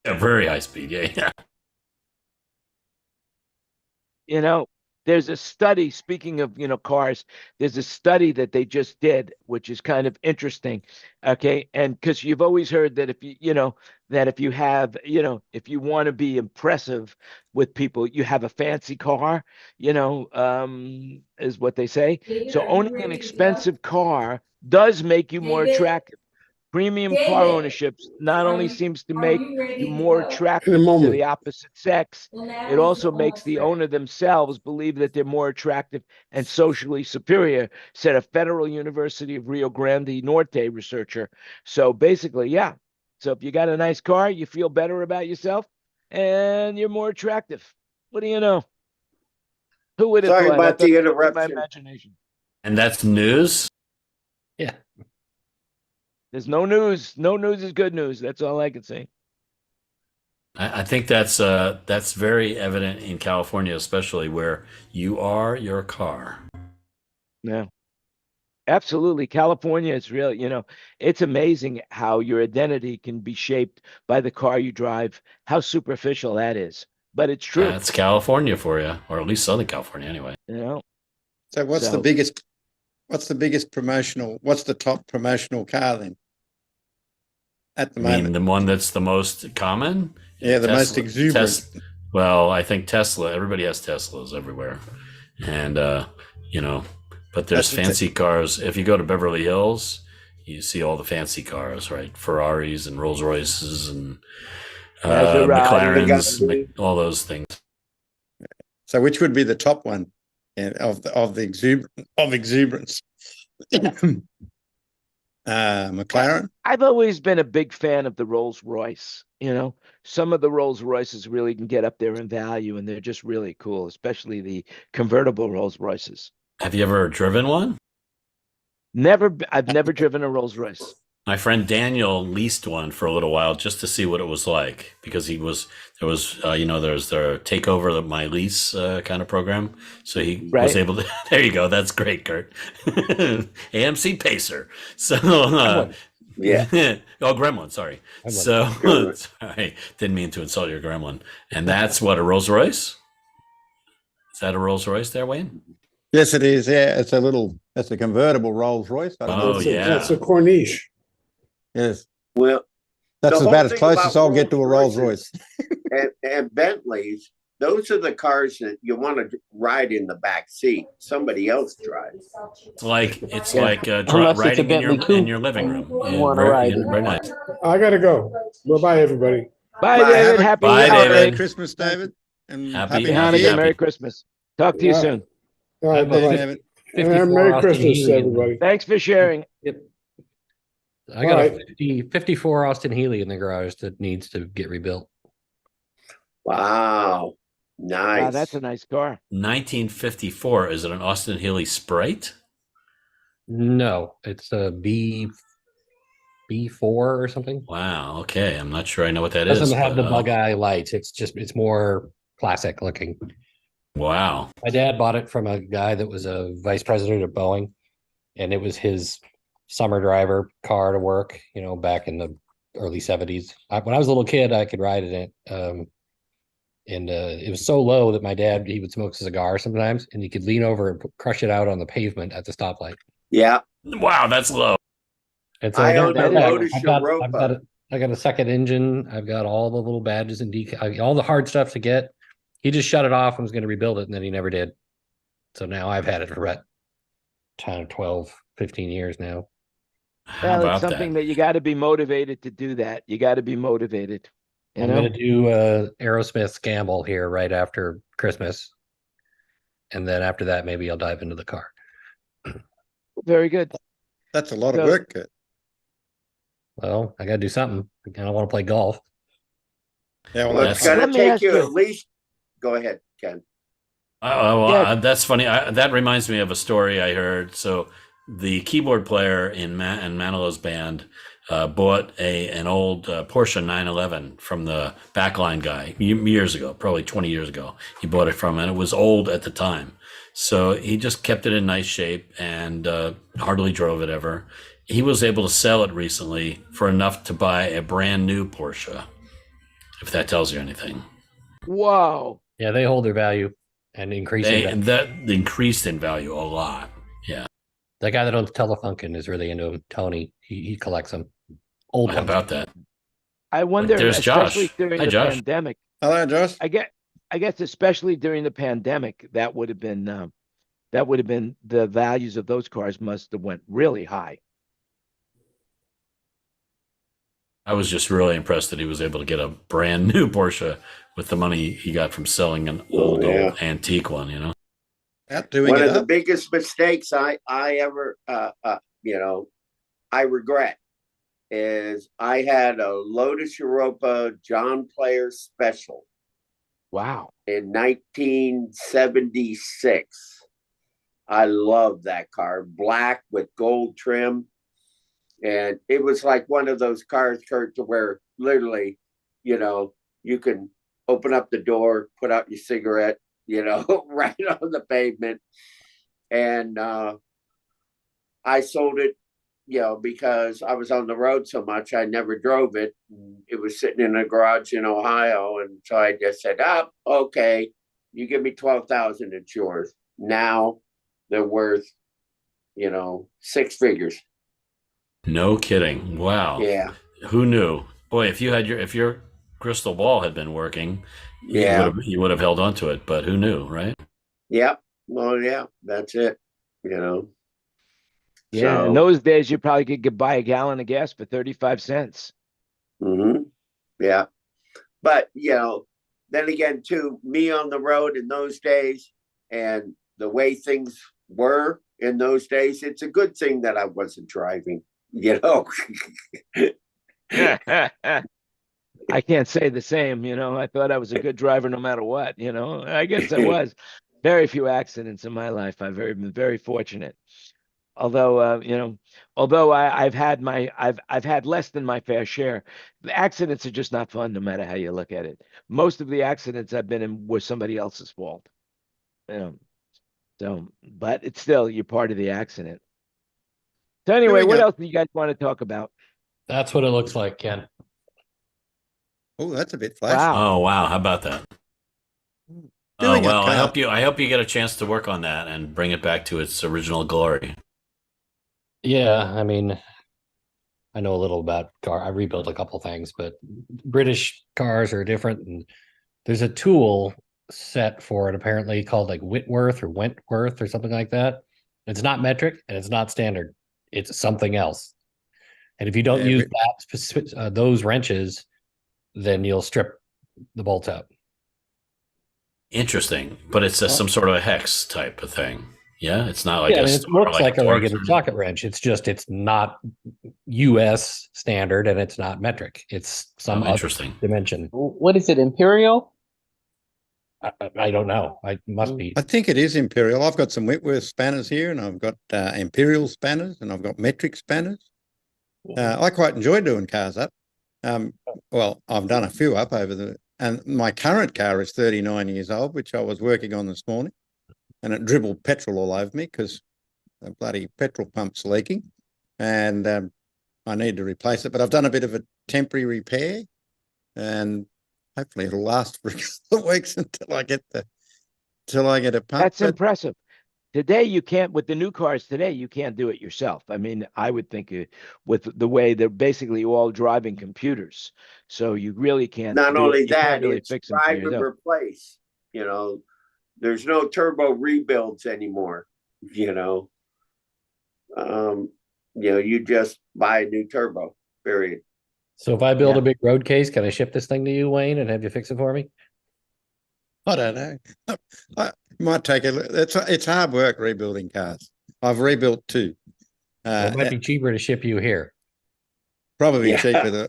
S7: Yeah, very high speed. Yeah.
S1: You know, there's a study, speaking of, cars, there's a study that they just did, which is kind of interesting. Okay. And because you've always heard that if you want to be impressive with people, you have a fancy car, is what they say. So owning an expensive car does make you more attractive. Premium car ownership not only seems to make you more attractive to the opposite sex, it also makes the owner themselves believe that they're more attractive and socially superior, said a Federal University of Rio Grande Norte researcher. So basically, yeah. So if you got a nice car, you feel better about yourself and you're more attractive. What do you know? Who would have
S2: Sorry
S1: thought?
S2: about the
S1: My
S2: interruption.
S1: imagination.
S7: And that's news?
S3: Yeah.
S1: There's no news. No news is good news. That's all I can say.
S7: I think that's very evident in California, especially where you are your car.
S1: Yeah, absolutely. California is real. It's amazing how your identity can be shaped by the car you drive, how superficial that is. But it's true.
S7: That's California for you, or at least Southern California anyway.
S4: So what's the top promotional car then? At the moment,
S7: the one that's the most common?
S4: Yeah, the most exuberant.
S7: Well, I think Tesla. Everybody has Teslas everywhere, and but there's fancy cars. If you go to Beverly Hills, you see all the fancy cars, right? Ferraris and Rolls Royces and McLarens, all those things.
S4: So which would be the top one of exuberance? McLaren.
S1: I've always been a big fan of the Rolls Royce. Some of the Rolls Royces really can get up there in value, and they're just really cool, especially the convertible Rolls Royces.
S7: Have you ever driven one?
S1: Never. I've never driven a Rolls Royce.
S7: My friend Daniel leased one for a little while just to see what it was like, because there's the takeover of my lease kind of program. So he was able to, there you go. That's great, Kurt. AMC Pacer. So
S2: Yeah.
S7: Oh, gremlin. Sorry.
S3: Gremlin.
S7: So
S2: Gremlin.
S7: sorry, didn't mean to insult your gremlin. And that's what, a Rolls Royce. Is that a Rolls Royce there, Wayne?
S4: Yes, it is. Yeah, it's a convertible Rolls Royce. I don't know.
S7: Oh, yeah.
S5: That's a Corniche.
S4: Yes,
S2: Well,
S4: that's
S2: The whole
S4: about as
S2: thing
S4: close
S2: about
S4: as I'll get to a Rolls
S2: Rolls-Royces-
S4: Royce.
S2: and Bentleys, those are the cars that you want to ride in the back seat. Somebody else drives.
S7: It's like it's
S1: Yeah.
S7: like
S6: Unless it's a
S7: riding in
S6: Bentley
S7: in
S6: coupe
S7: your living room.
S6: you
S7: Yeah,
S6: wanna
S7: very,
S6: ride
S7: yeah,
S6: in.
S7: very nice.
S5: I gotta go. Bye-bye, everybody.
S1: Bye,
S2: Bye.
S1: David.
S4: Have a-
S1: Happy
S7: Bye,
S1: holidays.
S7: David.
S4: Christmas, David, and
S7: Happy-
S4: happy
S1: Happy
S4: New
S1: Hanukkah.
S4: Year.
S1: Merry Christmas. Talk to you
S5: Yeah.
S1: soon.
S5: All right,
S3: I've
S4: Bye,
S5: bye-bye.
S4: David.
S3: 54
S5: Merry
S3: Austin
S5: Christmas,
S3: Healey in the-
S5: everybody.
S1: Thanks for sharing.
S3: Yep. I got
S5: Alright.
S3: a 54 Austin Healey in the garage that needs to get rebuilt.
S2: Wow. Nice.
S1: Wow, that's a nice car.
S7: 1954. Is it an Austin Healey Sprite?
S3: No, it's a B4 or something.
S7: Wow. Okay, I'm not sure I know what that is.
S3: Doesn't have the
S7: but,
S3: bug eye lights. It's more classic looking.
S7: Wow.
S3: My dad bought it from a guy that was a vice president at Boeing, and it was his summer driver car to work, back in the early 70s. When I was a little kid, I could ride in it. And it was so low that my dad, he would smoke a cigar sometimes, and he could lean over and crush it out on the pavement at the stoplight.
S2: Yeah.
S7: Wow, that's low.
S3: And so
S2: I
S3: got
S2: own
S1: a
S3: that.
S1: Lotus
S3: I've got
S2: Europa.
S3: I got a second engine. I've got all the little badges and all the hard stuff to get. He just shut it off and was going to rebuild it, and then he never did. So now I've had it for about 10, 12, 15 years now.
S7: How
S1: Well,
S7: about
S1: it's something
S7: that?
S1: that you got to be motivated to do that. You got to be motivated. You
S3: I'm
S1: know?
S3: going to do Aerosmith's Gamble here right after Christmas. And then after that, maybe I'll dive into the car.
S1: Very good.
S4: That's a lot
S1: So-
S4: of work, Kurt.
S3: Well, I got to do something. I kind of want to play golf.
S4: Yeah, well,
S2: Well,
S7: that's-
S2: it's going
S1: Let
S2: to
S1: me
S2: take
S1: ask
S2: you
S1: you-
S2: at least. Go ahead, Ken.
S1: Yeah.
S7: That's funny. That reminds me of a story I heard. So the keyboard player in Manilow's band bought an old Porsche 911 from the backline guy years ago, probably 20 years ago. He bought it from him, and it was old at the time. So he just kept it in nice shape and hardly drove it ever. He was able to sell it recently for enough to buy a brand new Porsche, if that tells you anything.
S1: Whoa.
S3: Yeah, they hold their value and increase in value.
S7: That increased in value a lot. Yeah.
S3: That guy that owns Telefunken is really into him. Tony, he collects them. Old
S7: How
S3: ones.
S7: about that?
S1: I wonder,
S7: There's
S1: especially
S7: Josh.
S1: during
S7: Hi,
S1: the
S7: Josh.
S1: pandemic.
S4: hello, Josh.
S1: I guess especially during the pandemic, that would have been the values of those cars must have went really high.
S7: I was just really impressed that he was able to get a brand new Porsche with the money he got from selling an old antique one,
S4: Out doing
S2: One
S4: it
S2: of the
S4: up.
S2: biggest mistakes I ever I regret is I had a Lotus Europa John Player Special
S1: Wow.
S2: in 1976. I love that car, black with gold trim. And it was like one of those cars, Kurt, to where literally, you can open up the door, put out your cigarette, right on the pavement. And I sold it, because I was on the road so much, I never drove it. It was sitting in a garage in Ohio. And so I just said, okay, you give me 12,000, it's yours. Now they're worth, 6 figures.
S7: No kidding. Wow.
S2: Yeah.
S7: Who knew? Boy, if your crystal ball had been working,
S2: Yeah.
S7: you would have held on to it, but who knew, right?
S2: Yep. Well, yeah, that's it.
S1: Yeah.
S2: So-
S1: In those days, you probably could buy a gallon of gas for 35 cents.
S2: Yeah. But, then again, too, me on the road in those days and the way things were in those days, it's a good thing that I wasn't driving,
S1: I can't say the same, I thought I was a good driver no matter what, I guess I was. Very few accidents in my life. I've been very fortunate. Although, I've had less than my fair share. The accidents are just not fun, no matter how you look at it. Most of the accidents I've been in were somebody else's fault. So, but it's still, you're part of the accident. So anyway,
S4: we
S1: what
S4: go.
S1: else do you guys want to talk about?
S3: That's what it looks like, Ken.
S4: Oh, that's a bit flashy.
S1: Wow.
S7: Oh wow, how about that?
S4: Doing a
S7: Well, I
S4: car.
S7: hope you get a chance to work on that and bring it back to its original glory.
S3: Yeah, I mean, I know a little about car. I rebuilt a couple things, but British cars are different, and there's a tool set for it apparently called like Whitworth or Wentworth or something like that. It's not metric and it's not standard. It's something else. And if you don't
S4: Yeah,
S3: use those wrenches, then you'll strip the bolts out.
S7: Interesting, but it's some sort of a hex type of thing. Yeah, it's not like
S3: Yeah, I
S7: a
S3: mean, it
S7: sort of
S3: looks like a
S7: torque
S3: regular
S7: wrench.
S3: socket wrench. It's not US standard and it's not metric. It's some
S7: Oh,
S3: other
S7: interesting.
S3: dimension.
S6: What is it, Imperial?
S3: I don't know. I must be.
S4: I think it is Imperial. I've got some Whitworth spanners here, and I've got Imperial spanners, and I've got metric spanners. I quite enjoy doing cars up. Well, I've done a few up and my current car is 39 years old, which I was working on this morning, and it dribbled petrol all over me because the bloody petrol pump's leaking, and I need to replace it. But I've done a bit of a temporary repair, and hopefully it'll last for a couple of weeks until I get a pump.
S1: That's impressive. Today, you can't, with the new cars today, you can't do it yourself. I mean, I would think with the way they're basically all driving computers. So you really can't.
S2: Not
S1: do
S2: only
S1: it. You can't
S2: that,
S1: really
S2: it's
S1: fix them for
S2: drive and
S1: yourself.
S2: replace. You know, there's no turbo rebuilds anymore. You know, you just buy a new turbo. Period.
S3: So if I build
S1: Yeah.
S3: a big road case, can I ship this thing to you, Wayne, and have you fix it for me?
S4: I don't know. I might take it's hard work rebuilding cars. I've rebuilt two.
S3: It might be cheaper to ship you here.
S4: Probably
S2: Yeah.
S4: cheaper than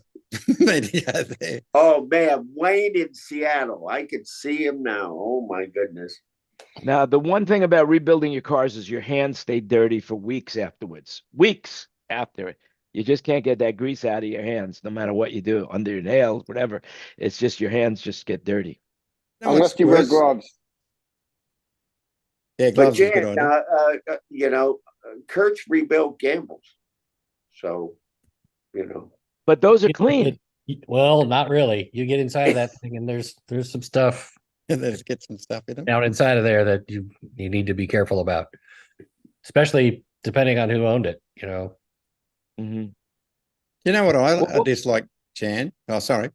S4: media there.
S2: Oh man, Wayne in Seattle. I could see him now. Oh my goodness.
S1: Now, the one thing about rebuilding your cars is your hands stay dirty for weeks afterwards. Weeks after it. You just can't get that grease out of your hands, no matter what you do, under your nails, whatever. It's just your hands just get dirty.
S4: You know
S8: Unless
S4: what's
S8: you wear
S4: worse?
S8: gloves.
S4: Yeah,
S2: But
S4: gloves is a good
S2: Jan,
S4: idea.
S2: Kurt's rebuilt Gambles. So,
S1: But those are clean.
S3: Well, not really. You get inside of that thing, and there's some stuff
S4: Let's get some stuff in them.
S3: down inside of there that you need to be careful about, especially depending on who owned it.
S1: Mhm.
S4: You know what I
S1: Well-
S4: dislike, Jan? Oh, sorry.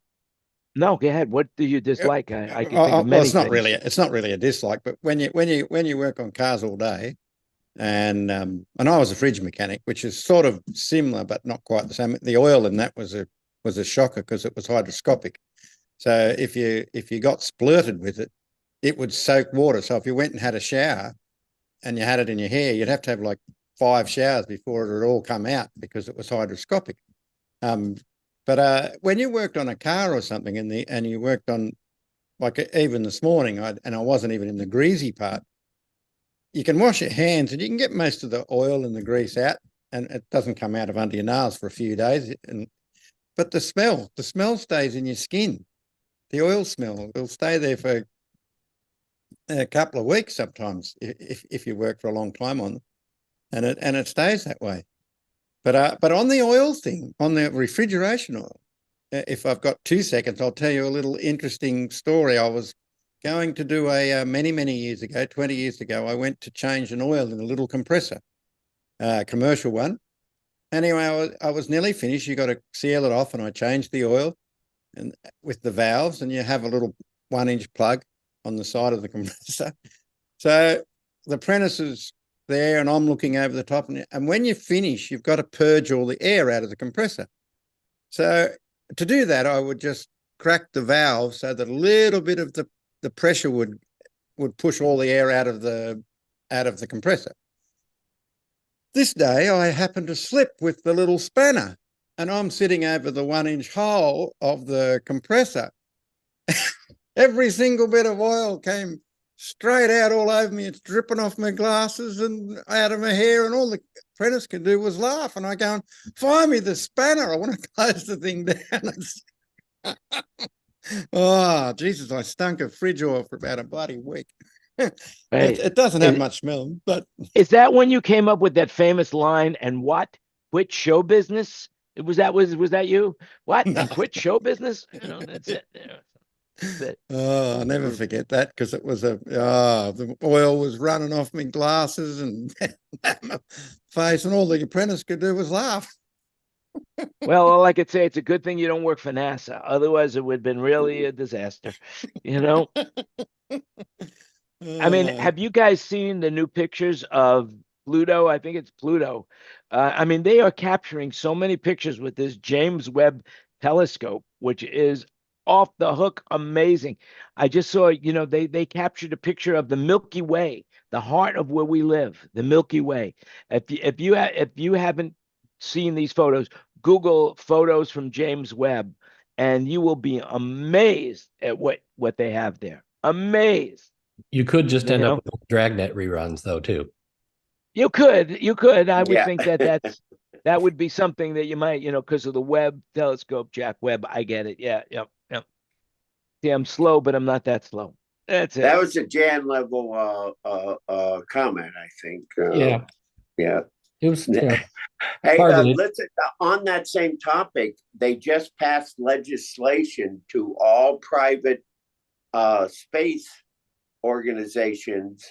S1: No, go ahead. What do you dislike? I can think of
S4: Well,
S1: many
S4: it's not
S1: things.
S4: really a dislike, but when you work on cars all day, and I was a fridge mechanic, which is sort of similar but not quite the same. The oil in that was a shocker because it was hydroscopic. So if you got splurted with it, it would soak water. So if you went and had a shower and you had it in your hair, you'd have to have like 5 showers before it would all come out because it was hydroscopic. But when you worked on a car or something and you worked on, like even this morning, I wasn't even in the greasy part, you can wash your hands and you can get most of the oil and the grease out, and it doesn't come out of under your nails for a few days. But the smell stays in your skin. The oil smell will stay there for a couple of weeks sometimes if you work for a long time on them, and it stays that way. But on the oil thing, on the refrigeration oil, if I've got 2 seconds, I'll tell you a little interesting story. I was going to do many years ago, 20 years ago, I went to change an oil in a little compressor, commercial one. Anyway, I was nearly finished. You got to seal it off, and I changed the oil and with the valves, and you have a little 1-inch plug on the side of the compressor. So the apprentice is there, and I'm looking over the top, and when you finish, you've got to purge all the air out of the compressor. So to do that, I would just crack the valve so that a little bit of the pressure would push all the air out of the compressor. This day, I happened to slip with the little spanner, and I'm sitting over the 1-inch hole of the compressor. Every single bit of oil came straight out all over me. It's dripping off my glasses and out of my hair, and all the apprentice could do was laugh. And I go, find me the spanner. I want to close the thing down. Oh, Jesus, I stunk of fridge oil for about a bloody week.
S1: Right.
S4: It doesn't have much smell, but
S1: Is that when you came up with that famous line, and what? Quit show business? Was that you? What?
S4: No.
S1: You quit show business? That's it. That's it.
S4: Oh, I'll never forget that because it was the oil was running off my glasses and my face, and all the apprentice could do was laugh.
S1: Well, all I could say, it's a good thing you don't work for NASA. Otherwise, it would have been really a disaster. I mean,
S4: Uh,
S1: have you guys seen the new pictures of Pluto? I think it's Pluto. I mean, they are capturing so many pictures with this James Webb telescope, which is off the hook amazing. I just saw, they captured a picture of the Milky Way, the heart of where we live, the Milky Way. If you haven't seen these photos, Google photos from James Webb, and you will be amazed at what they have there. Amazed.
S3: You could just end
S1: You know?
S3: up with Dragnet reruns, though, too.
S1: You could. I would
S2: Yeah.
S1: think that would be something that you might, because of the Webb telescope, Jack Webb. I get it. Yeah, yep. See, I'm slow, but I'm not that slow. That's it.
S2: That was a Jan level comment, I think.
S3: Yeah.
S2: Yeah.
S3: It was.
S2: Hey,
S3: Targeted.
S2: listen, on that same topic, they just passed legislation to all private space organizations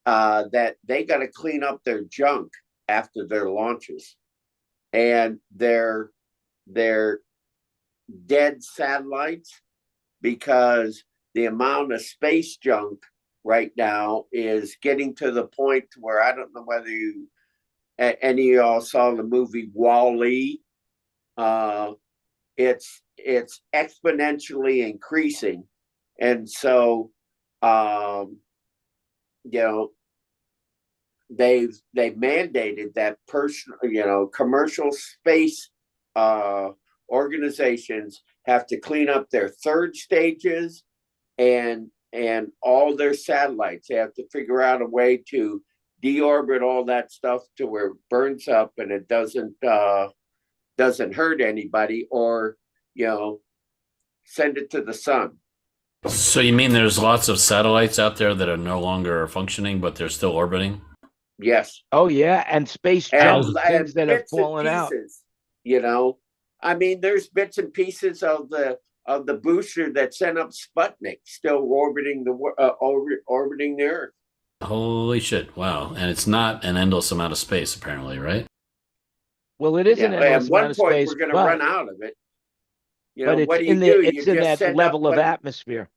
S2: that they got to clean up their junk after their launches, and their dead satellites, because the amount of space junk right now is getting to the point where I don't know whether any of y'all saw the movie Wall-E. It's exponentially increasing, and so they've mandated that commercial space organizations have to clean up their third stages and all their satellites. They have to figure out a way to deorbit all that stuff to where it burns up and it doesn't hurt anybody, or send it to the sun.
S7: So you mean there's lots of satellites out there that are no longer functioning, but they're still orbiting?
S2: Yes.
S1: Oh yeah, and space junk,
S2: And
S1: things that have
S2: bits and
S1: fallen out.
S2: pieces, I mean, there's bits and pieces of the booster that sent up Sputnik still orbiting orbiting the Earth.
S7: Holy shit! Wow, and it's not an endless amount of space, apparently, right?
S1: Well, it isn't an
S2: at
S1: endless
S2: one
S1: amount of
S2: point
S1: space,
S2: we're going to
S1: but,
S2: run out of it.
S1: but it's
S2: what do
S1: in
S2: you do?
S1: it's in that level of atmosphere.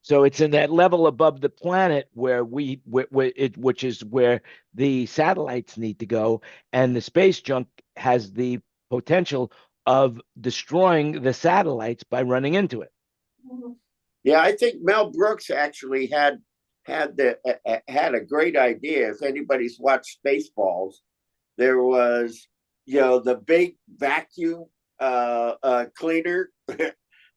S1: So it's in that level above the planet where which is where the satellites need to go, and the space junk has the potential of destroying the satellites by running into it.
S2: Yeah, I think Mel Brooks actually had a great idea. If anybody's watched Spaceballs, there was the big vacuum cleaner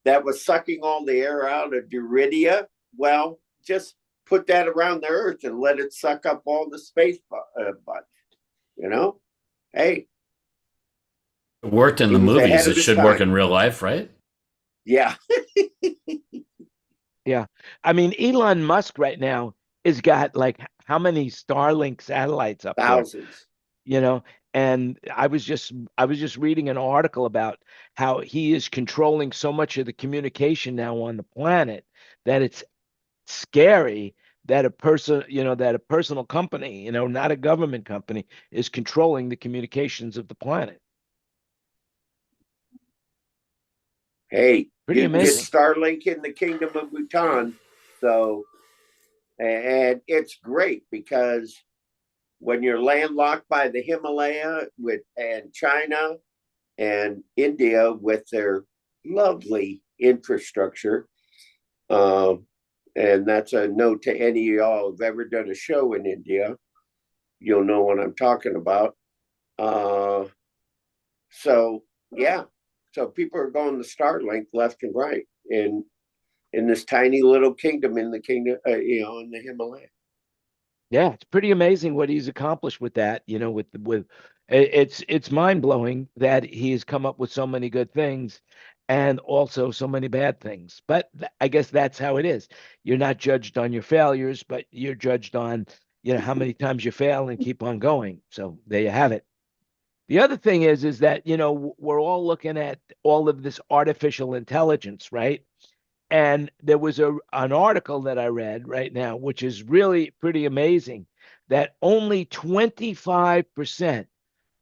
S2: that was sucking all the air out of Duridia. Well, just put that around the Earth and let it suck up all the space butt. Hey,
S7: It worked in
S2: He
S7: the
S2: was ahead
S7: movies.
S2: of
S7: It
S2: his
S7: should work
S2: time.
S7: in real life, right?
S2: yeah.
S1: Yeah. I mean, Elon Musk right now has got like how many Starlink satellites up there?
S2: Thousands.
S1: And I was just reading an article about how he is controlling so much of the communication now on the planet that it's scary that a personal company, not a government company, is controlling the communications of the planet.
S2: Hey,
S1: Pretty
S2: you can get
S1: amazing.
S2: Starlink in the Kingdom of Bhutan. So, and it's great because when you're landlocked by the Himalaya and China and India with their lovely infrastructure, and that's a note to any of y'all who've ever done a show in India, you'll know what I'm talking about. So yeah, so people are going to Starlink left and right in this tiny little kingdom in the in the Himalaya.
S1: Yeah, it's pretty amazing what he's accomplished with that. It's mind-blowing that he has come up with so many good things and also so many bad things. But I guess that's how it is. You're not judged on your failures, but you're judged on, how many times you fail and keep on going. So there you have it. The other thing is that, you know, we're all looking at all of this artificial intelligence, right? And there was an article that I read right now, which is really pretty amazing, that only 25%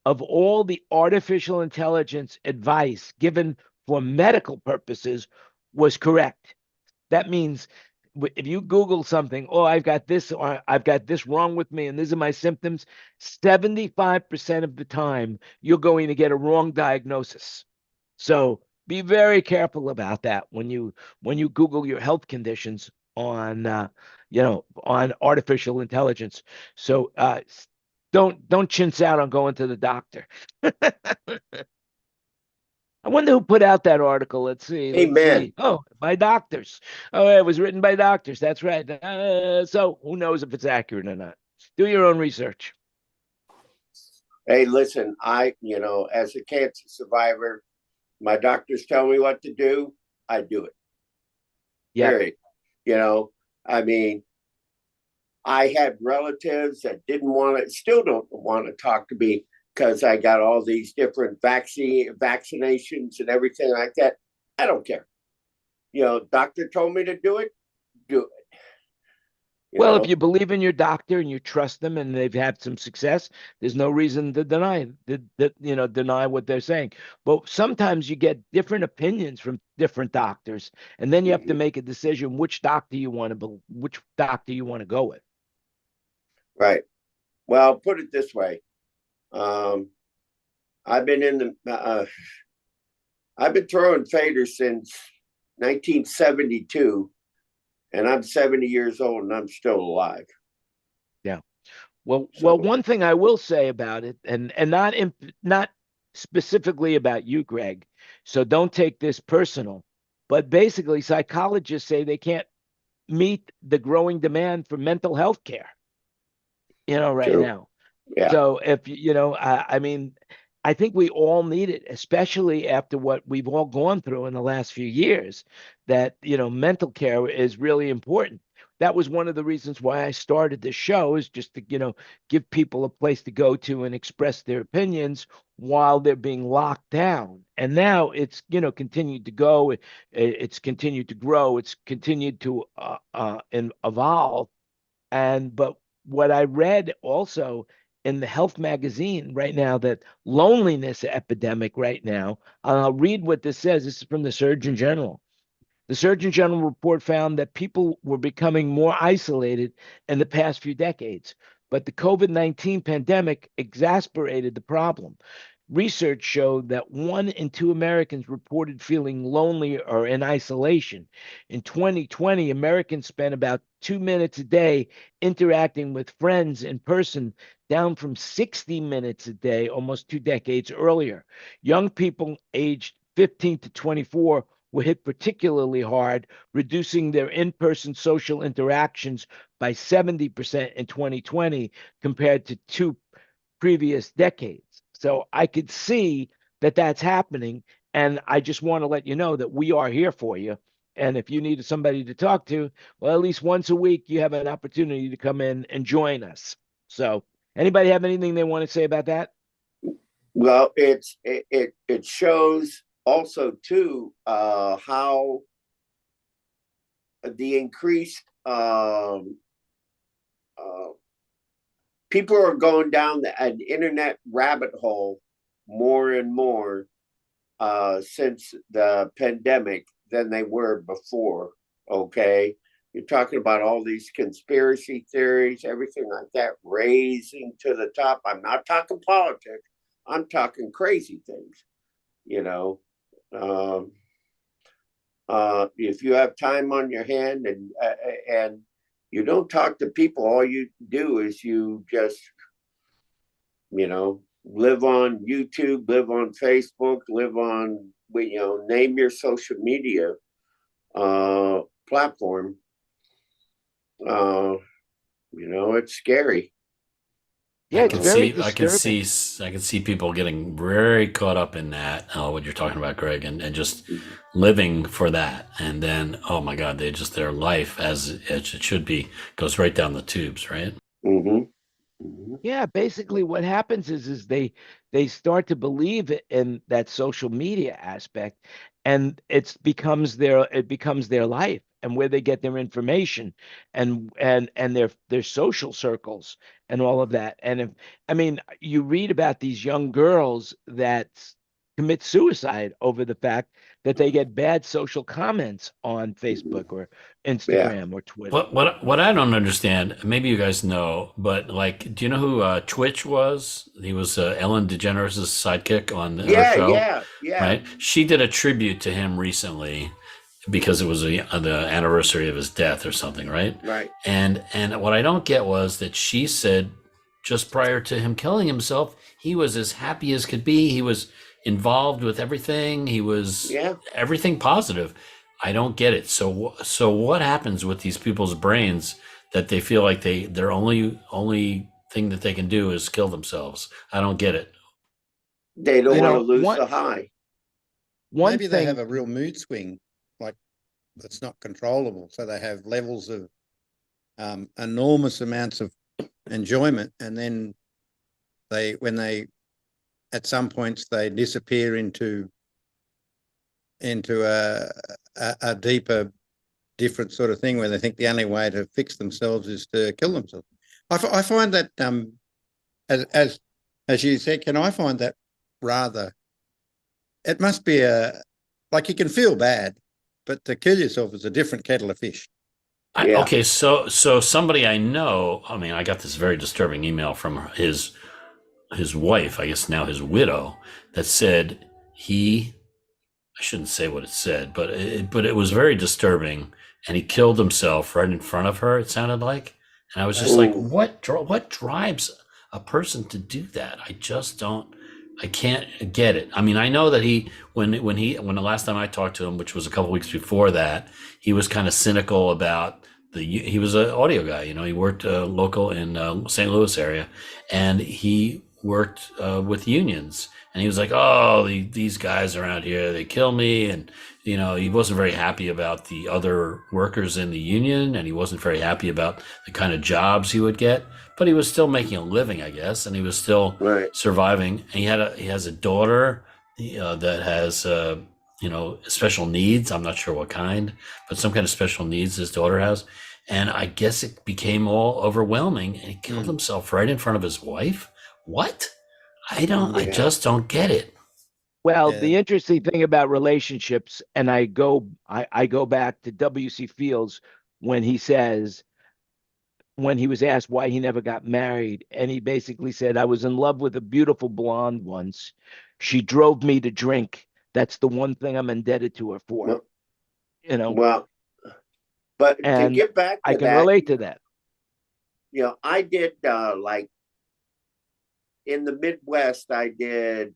S1: of all the artificial intelligence advice given for medical purposes was correct. That means if you Google something, oh, I've got this, or I've got this wrong with me, and these are my symptoms, 75% of the time, you're going to get a wrong diagnosis. So be very careful about that when you Google your health conditions on on artificial intelligence. So don't chintz out on going to the doctor. I wonder who put out that article. Let's see.
S2: Amen.
S1: Oh, by doctors. Oh, it was written by doctors. That's right. So who knows if it's accurate or not? Do your own research.
S2: Hey, listen, as a cancer survivor, my doctors tell me what to do, I do it.
S1: Yeah.
S2: Period. I mean, I had relatives that still don't want to talk to me because I got all these different vaccinations and everything like that. I don't care. Doctor told me to do it, do it.
S1: Well, if you believe in your doctor and you trust them and they've had some success, there's no reason to deny what they're saying. But sometimes you get different opinions from different doctors, and then you have to make a decision which doctor you want to go with.
S2: Right. Well, put it this way. I've been I've been throwing faders since 1972. And I'm 70 years old and I'm still alive.
S1: Yeah. Well, one thing I will say about it, and not specifically about you, Greg, so don't take this personal, but basically psychologists say they can't meet the growing demand for mental health care, right
S2: True.
S1: now.
S2: Yeah.
S1: So if, I mean, I think we all need it, especially after what we've all gone through in the last few years, that, mental care is really important. That was one of the reasons why I started this show, is just to, give people a place to go to and express their opinions while they're being locked down. And now it's, continued to go. It's continued to grow. It's continued to evolve. But what I read also in the health magazine right now, that loneliness epidemic right now, I'll read what this says. This is from the Surgeon General. The Surgeon General report found that people were becoming more isolated in the past few decades, but the COVID-19 pandemic exacerbated the problem. Research showed that 1 in 2 Americans reported feeling lonely or in isolation. In 2020, Americans spent about 2 minutes a day interacting with friends in person, down from 60 minutes a day almost 2 decades earlier. Young people aged 15 to 24 were hit particularly hard, reducing their in-person social interactions by 70% in 2020 compared to 2 previous decades. So I could see that that's happening. And I just want to let you know that we are here for you. And if you need somebody to talk to, well, at least once a week, you have an opportunity to come in and join us. So anybody have anything they want to say about that?
S2: Well, it shows also too how the increased people are going down an internet rabbit hole more and more since the pandemic than they were before. Okay. You're talking about all these conspiracy theories, everything like that, raising to the top. I'm not talking politics. I'm talking crazy things, if you have time on your hand and you don't talk to people, all you do is you just, live on YouTube, live on Facebook, live on, name your social media platform. It's scary.
S1: Yeah, it's very
S7: I can
S1: disturbing.
S7: see people getting very caught up in that. What you're talking about, Greg, and just living for that, and then oh my God, their life as it should be goes right down the tubes, right?
S2: Mm-hmm. Mhm.
S1: Yeah, basically what happens is they start to believe in that social media aspect, and it becomes their life and where they get their information and their social circles and all of that. And if I mean, you read about these young girls that commit suicide over the fact that they get bad social comments on Facebook or
S2: Yeah.
S1: Instagram or Twitter.
S7: What I don't understand, maybe you guys know, but like, do you know who Twitch was? He was Ellen DeGeneres' sidekick on her
S2: Yeah,
S7: show,
S2: yeah.
S7: right? She did a tribute to him recently because it was the anniversary of his death or something, right?
S2: Right.
S7: And what I don't get was that she said just prior to him killing himself, he was as happy as could be. He was involved with everything. He was
S2: Yeah.
S7: everything positive. I don't get it. So what happens with these people's brains that they feel like their only thing that they can do is kill themselves? I don't get it.
S2: They don't
S1: You
S2: want to
S1: know,
S2: lose
S1: one
S2: the high.
S1: one
S4: Maybe they
S1: thing
S4: have a real mood swing, like that's not controllable. So they have levels of enormous amounts of enjoyment, and then when they at some points they disappear into a deeper, different sort of thing where they think the only way to fix themselves is to kill themselves. I find that as you said, can I find that rather? It must be like you can feel bad, but to kill yourself is a different kettle of fish.
S2: Yeah.
S7: Okay, so somebody I know, I mean, I got this very disturbing email from his wife, I guess now his widow, that said I shouldn't say what it said, but it was very disturbing, and he killed himself right in front of her. It sounded like, and I was just like,
S2: Ooh.
S7: what drives a person to do that? I just don't. I can't get it. I mean, I know that when the last time I talked to him, which was a couple weeks before that, he was kind of cynical about he was an audio guy. You know, he worked local in St. Louis area, and he worked with unions. And he was like, "Oh, these guys around here, they kill me." And you know, he wasn't very happy about the other workers in the union, and he wasn't very happy about the kind of jobs he would get. But he was still making a living, I guess, and he was still
S2: Right.
S7: surviving. And he has a daughter that has special needs. I'm not sure what kind, but some kind of special needs his daughter has. And I guess it became all overwhelming, and he killed himself right in front of his wife. What? I
S2: Yeah.
S7: just don't get it.
S1: Well,
S4: Yeah.
S1: the interesting thing about relationships, and I go back to W.C. Fields when he says, when he was asked why he never got married, and he basically said, I was in love with a beautiful blonde once. She drove me to drink. That's the one thing I'm indebted to her for.
S2: Well,
S1: You know,
S2: well, but to
S1: and
S2: get back to
S1: I can
S2: that,
S1: relate to that.
S2: you know, I did like in the Midwest, I did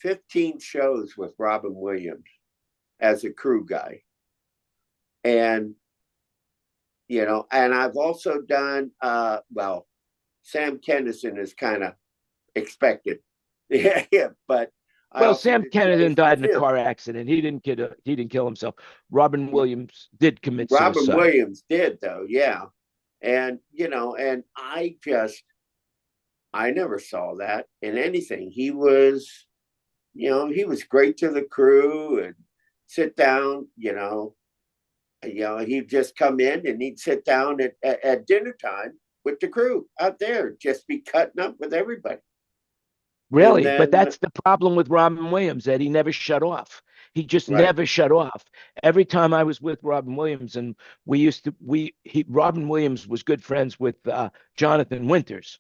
S2: 15 shows with Robin Williams as a crew guy. And, you know, and I've also done, well, Sam Kinison is kind of expected. Yeah, but I
S1: Well,
S2: also
S1: Sam
S2: did
S1: Kennedy
S2: shows
S1: died in
S2: with
S1: a
S2: him.
S1: car accident. He didn't kill himself. Robin Williams did commit
S2: Robin
S1: suicide.
S2: Williams did, though, yeah. And, you know, and I never saw that in anything. He was, you know, he was great to the crew and sit down, he'd just come in and he'd sit down at dinner time with the crew out there, just be cutting up with everybody.
S1: Really,
S2: And
S1: but
S2: then,
S1: that's the problem with Robin Williams, that he never shut off. He just
S2: Right.
S1: never shut off. Every time I was with Robin Williams, and Robin Williams was good friends with Jonathan Winters.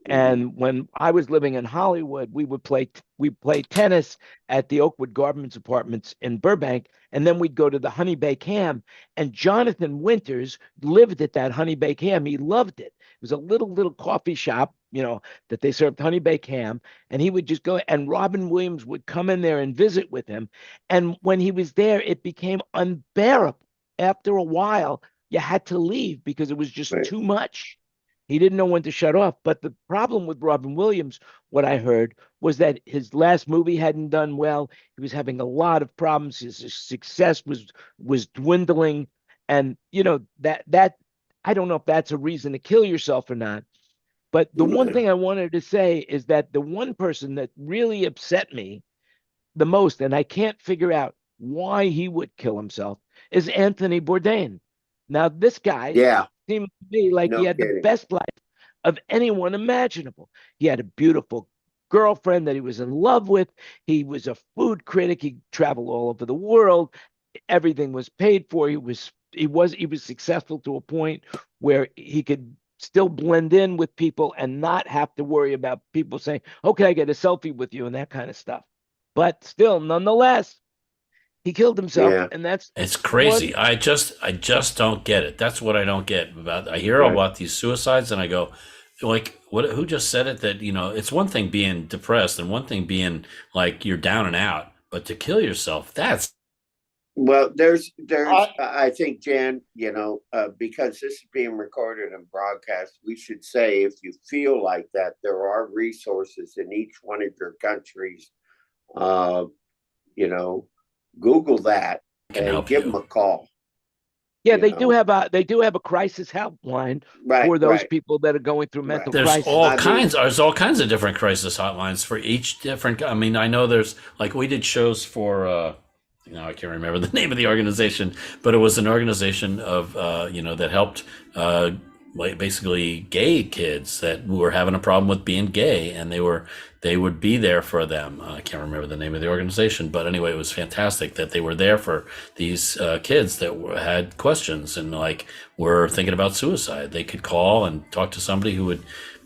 S1: And when I was living in Hollywood, we play tennis at the Oakwood Gardens Apartments in Burbank, and then we'd go to the Honey Baked Ham. And Jonathan Winters lived at that Honey Baked Ham. He loved it. It was a little coffee shop, that they served honey baked ham, and he would just go. And Robin Williams would come in there and visit with him. And when he was there, it became unbearable. After a while, you had to leave because it was just
S2: Right.
S1: too much. He didn't know when to shut off. But the problem with Robin Williams, what I heard, was that his last movie hadn't done well. He was having a lot of problems. His success was dwindling. And that I don't know if that's a reason to kill yourself or not. But the one thing I wanted to say is that the one person that really upset me the most, and I can't figure out why he would kill himself, is Anthony Bourdain. Now, this guy
S2: Yeah,
S1: seemed to me like he
S2: no
S1: had the
S2: kidding.
S1: best life of anyone imaginable. He had a beautiful girlfriend that he was in love with. He was a food critic. He traveled all over the world. Everything was paid for. He was successful to a point where he could still blend in with people and not have to worry about people saying, "Okay, I get a selfie with you," and that kind of stuff. But still, nonetheless, he killed himself,
S2: Yeah.
S1: and that's
S7: It's
S1: one.
S7: crazy. I just don't get it. That's what I don't get about. I hear
S2: Right.
S7: about these suicides, and I go, like, what? Who just said it? That it's one thing being depressed, and one thing being like you're down and out, but to kill yourself, that's
S2: Well, I think, Jan, because this is being recorded and broadcast, we should say if you feel like that, there are resources in each one of your countries. You know, Google that
S7: can
S2: and
S7: help
S2: give
S7: you.
S2: them a call.
S1: Yeah,
S2: you
S1: they do
S2: know.
S1: have a crisis helpline
S2: Right,
S1: for those
S2: right.
S1: people that are going through
S2: Right.
S1: mental
S7: There's
S1: crisis.
S7: all
S2: I
S7: kinds.
S2: mean-
S7: There's all kinds of different crisis hotlines for each different. I mean, I know there's like we did shows for. I can't remember the name of the organization, but it was an organization of that helped like basically gay kids that were having a problem with being gay, and they would be there for them. I can't remember the name of the organization, but anyway, it was fantastic that they were there for these kids that had questions and like were thinking about suicide. They could call and talk to somebody who would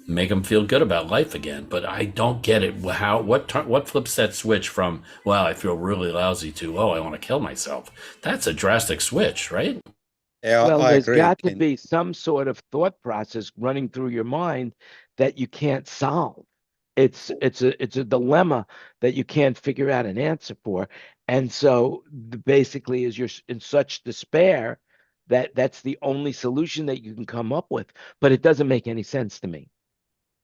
S7: make them feel good about life again. But I don't get it. What flips that switch from, well, I feel really lousy to, oh, I want to kill myself? That's a drastic switch, right?
S4: Yeah,
S1: Well,
S4: I
S1: there's
S4: agree,
S1: got to
S4: Ken.
S1: be some sort of thought process running through your mind that you can't solve. It's a dilemma that you can't figure out an answer for. And so basically is you're in such despair that that's the only solution that you can come up with, but it doesn't make any sense to me.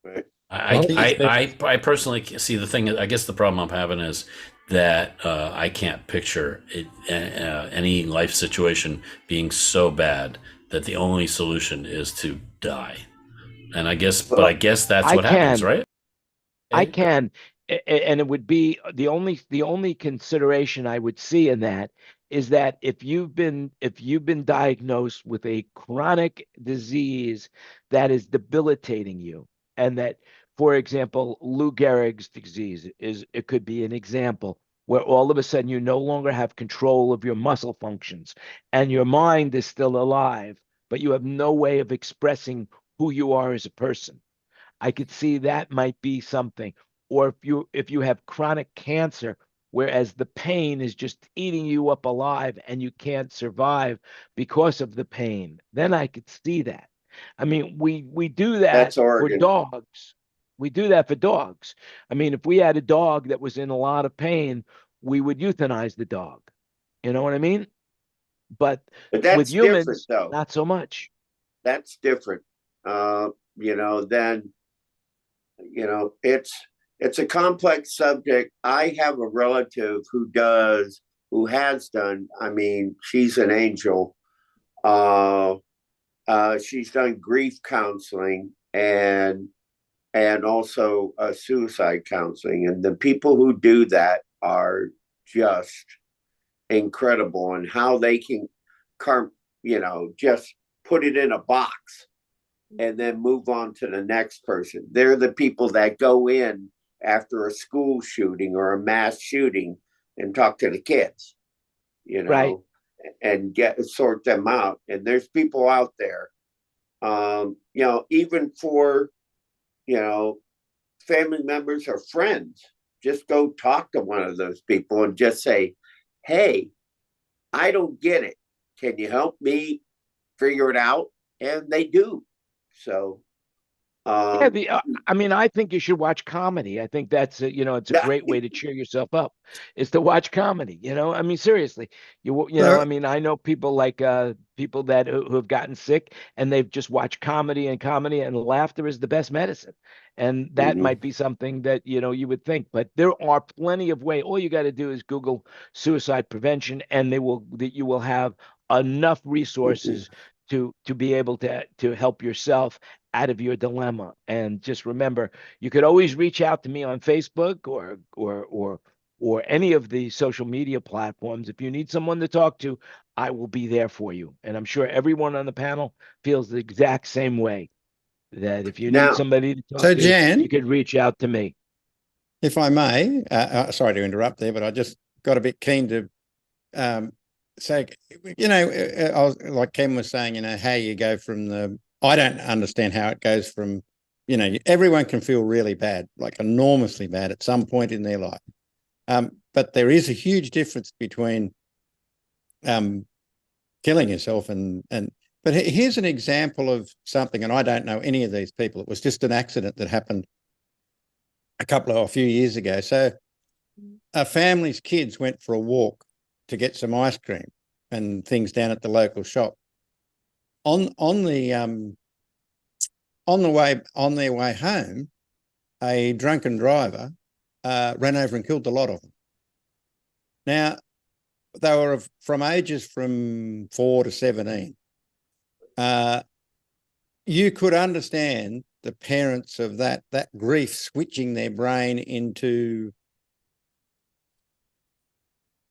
S2: Right.
S7: I,
S4: Well,
S7: I personally see the thing. I guess the problem I'm having is that I can't picture it, any life situation being so bad that the only solution is to die. And I guess that's
S1: I
S7: what happens,
S1: can.
S7: right?
S1: I can, and it would be the only consideration I would see in that is that if you've been diagnosed with a chronic disease that is debilitating you, and that, for example, Lou Gehrig's disease it could be an example where all of a sudden you no longer have control of your muscle functions and your mind is still alive, but you have no way of expressing who you are as a person. I could see that might be something. Or if you have chronic cancer, whereas the pain is just eating you up alive and you can't survive because of the pain, then I could see that. I mean, we do that
S2: That's
S1: for
S2: Oregon.
S1: dogs. We do that for dogs. I mean, if we had a dog that was in a lot of pain, we would euthanize the dog. You know what I mean? But
S2: But
S1: with
S2: that's different,
S1: humans,
S2: though.
S1: not so much.
S2: That's different. Then it's a complex subject. I have a relative who has done. I mean, she's an angel. She's done grief counseling and also suicide counseling, and the people who do that are just incredible, and how they can just put it in a box and then move on to the next person. They're the people that go in after a school shooting or a mass shooting and talk to the kids,
S1: Right.
S2: and sort them out. And there's people out there, even for, family members or friends, just go talk to one of those people and just say, hey, I don't get it. Can you help me figure it out? And they do. So,
S1: I mean, I think you should watch comedy. I think it's a
S2: Yeah.
S1: great way to cheer yourself up, is to watch comedy. I mean, seriously, I mean, I know people like people that who have gotten sick and they've just watched comedy, and laughter is the best medicine. And that
S2: Mhm.
S1: might be something that, you would think, but there are plenty of ways. All you got to do is Google suicide prevention, and that you will have enough resources to be able to help yourself out of your dilemma. And just remember, you could always reach out to me on Facebook or any of the social media platforms. If you need someone to talk to, I will be there for you. And I'm sure everyone on the panel feels the exact same way, that if you
S2: Now-
S1: need somebody to talk
S4: So,
S1: to,
S4: Jan,
S1: you could reach out to me.
S4: if I may, sorry to interrupt there, but I just got a bit keen to say, I was like Ken was saying, how you go from I don't understand how it goes from, everyone can feel really bad, like enormously bad at some point in their life. But there is a huge difference between killing yourself but here's an example of something, and I don't know any of these people. It was just an accident that happened a few years ago. So a family's kids went for a walk to get some ice cream and things down at the local shop. On their way home, a drunken driver ran over and killed the lot of them. Now, they were from ages from 4 to 17. You could understand the parents of that grief switching their brain into,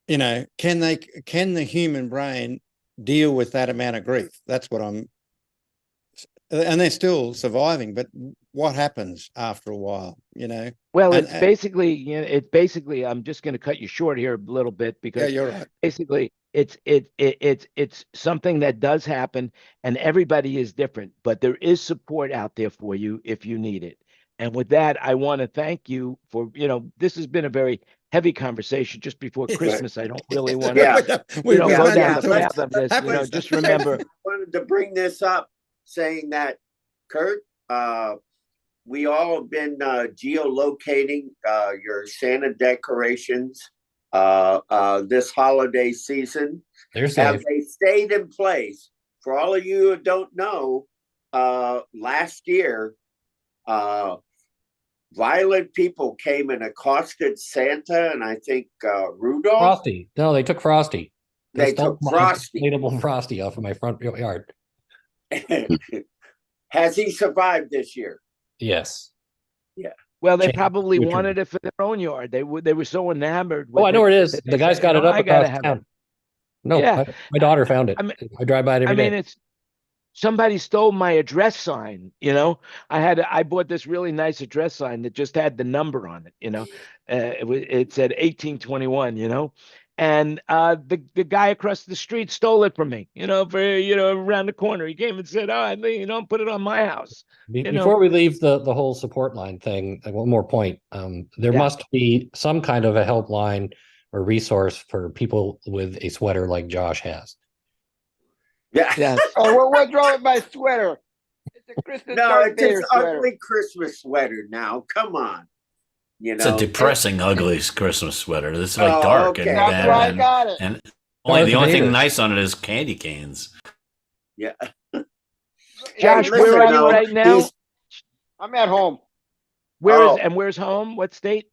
S4: can the human brain deal with that amount of grief? That's what and they're still surviving, but what happens after a while,
S1: Well,
S4: And-
S1: it's basically, I'm just going to cut you short here a little bit,
S4: Yeah,
S1: because
S4: you're right.
S1: basically it's something that does happen, and everybody is different, but there is support out there for you if you need it. And with that, I want to thank you for, this has been a very heavy conversation just before Christmas. I don't really want to,
S2: Yeah.
S4: We
S1: go
S4: went
S1: down
S4: into
S1: the
S4: it.
S1: path of this.
S4: Happens.
S1: Just remember,
S2: I wanted to bring this up, saying that, Kurt, we all have been geolocating your Santa decorations this holiday season.
S3: They're
S2: Have
S3: safe.
S2: they stayed in place? For all of you who don't know, last year, violent people came and accosted Santa and I think Rudolph.
S3: Frosty. No, they took Frosty.
S2: They
S3: stole
S2: took
S3: my
S2: Frosty.
S3: inflatable Frosty off of my front yard.
S2: Has he survived this year?
S3: Yes.
S1: well, they
S3: Change
S1: probably
S3: future.
S1: wanted it for their own yard. They were so enamored
S3: Oh,
S1: with
S3: I know where it is.
S1: that they
S3: The guy's
S1: said,
S3: got it up
S1: I gotta
S3: across
S1: have
S3: town.
S1: it.
S3: No,
S1: Yeah.
S3: my daughter found it.
S1: I mean-
S3: I drive by it every day.
S1: It's somebody stole my address sign. I bought this really nice address sign that just had the number on it. It said 1821. And the guy across the street stole it from me. Around the corner, he came and said, "Oh, put it on my house."
S3: Before we leave the whole support line thing, one more point. There
S1: Yeah.
S3: must be some kind of a helpline or resource for people with a sweater like Josh has.
S2: Yeah.
S1: Yes.
S8: Oh, what's wrong with my sweater? It's a Christmas
S2: No,
S8: Darth
S2: it's his
S8: Vader sweater.
S2: ugly Christmas sweater now. Come on.
S7: It's a depressing, ugly Christmas sweater. This is like
S2: Oh,
S7: dark
S2: okay.
S7: and
S8: That's
S7: bad.
S8: why I got it.
S7: And
S3: Oh,
S7: the
S3: it's
S7: only thing
S3: Vader.
S7: nice on it is candy canes.
S2: Yeah.
S1: Josh,
S2: Hey,
S1: where
S2: listen,
S1: are you
S2: though,
S1: right now?
S2: he's-
S8: I'm at home,
S1: Where's home? What state?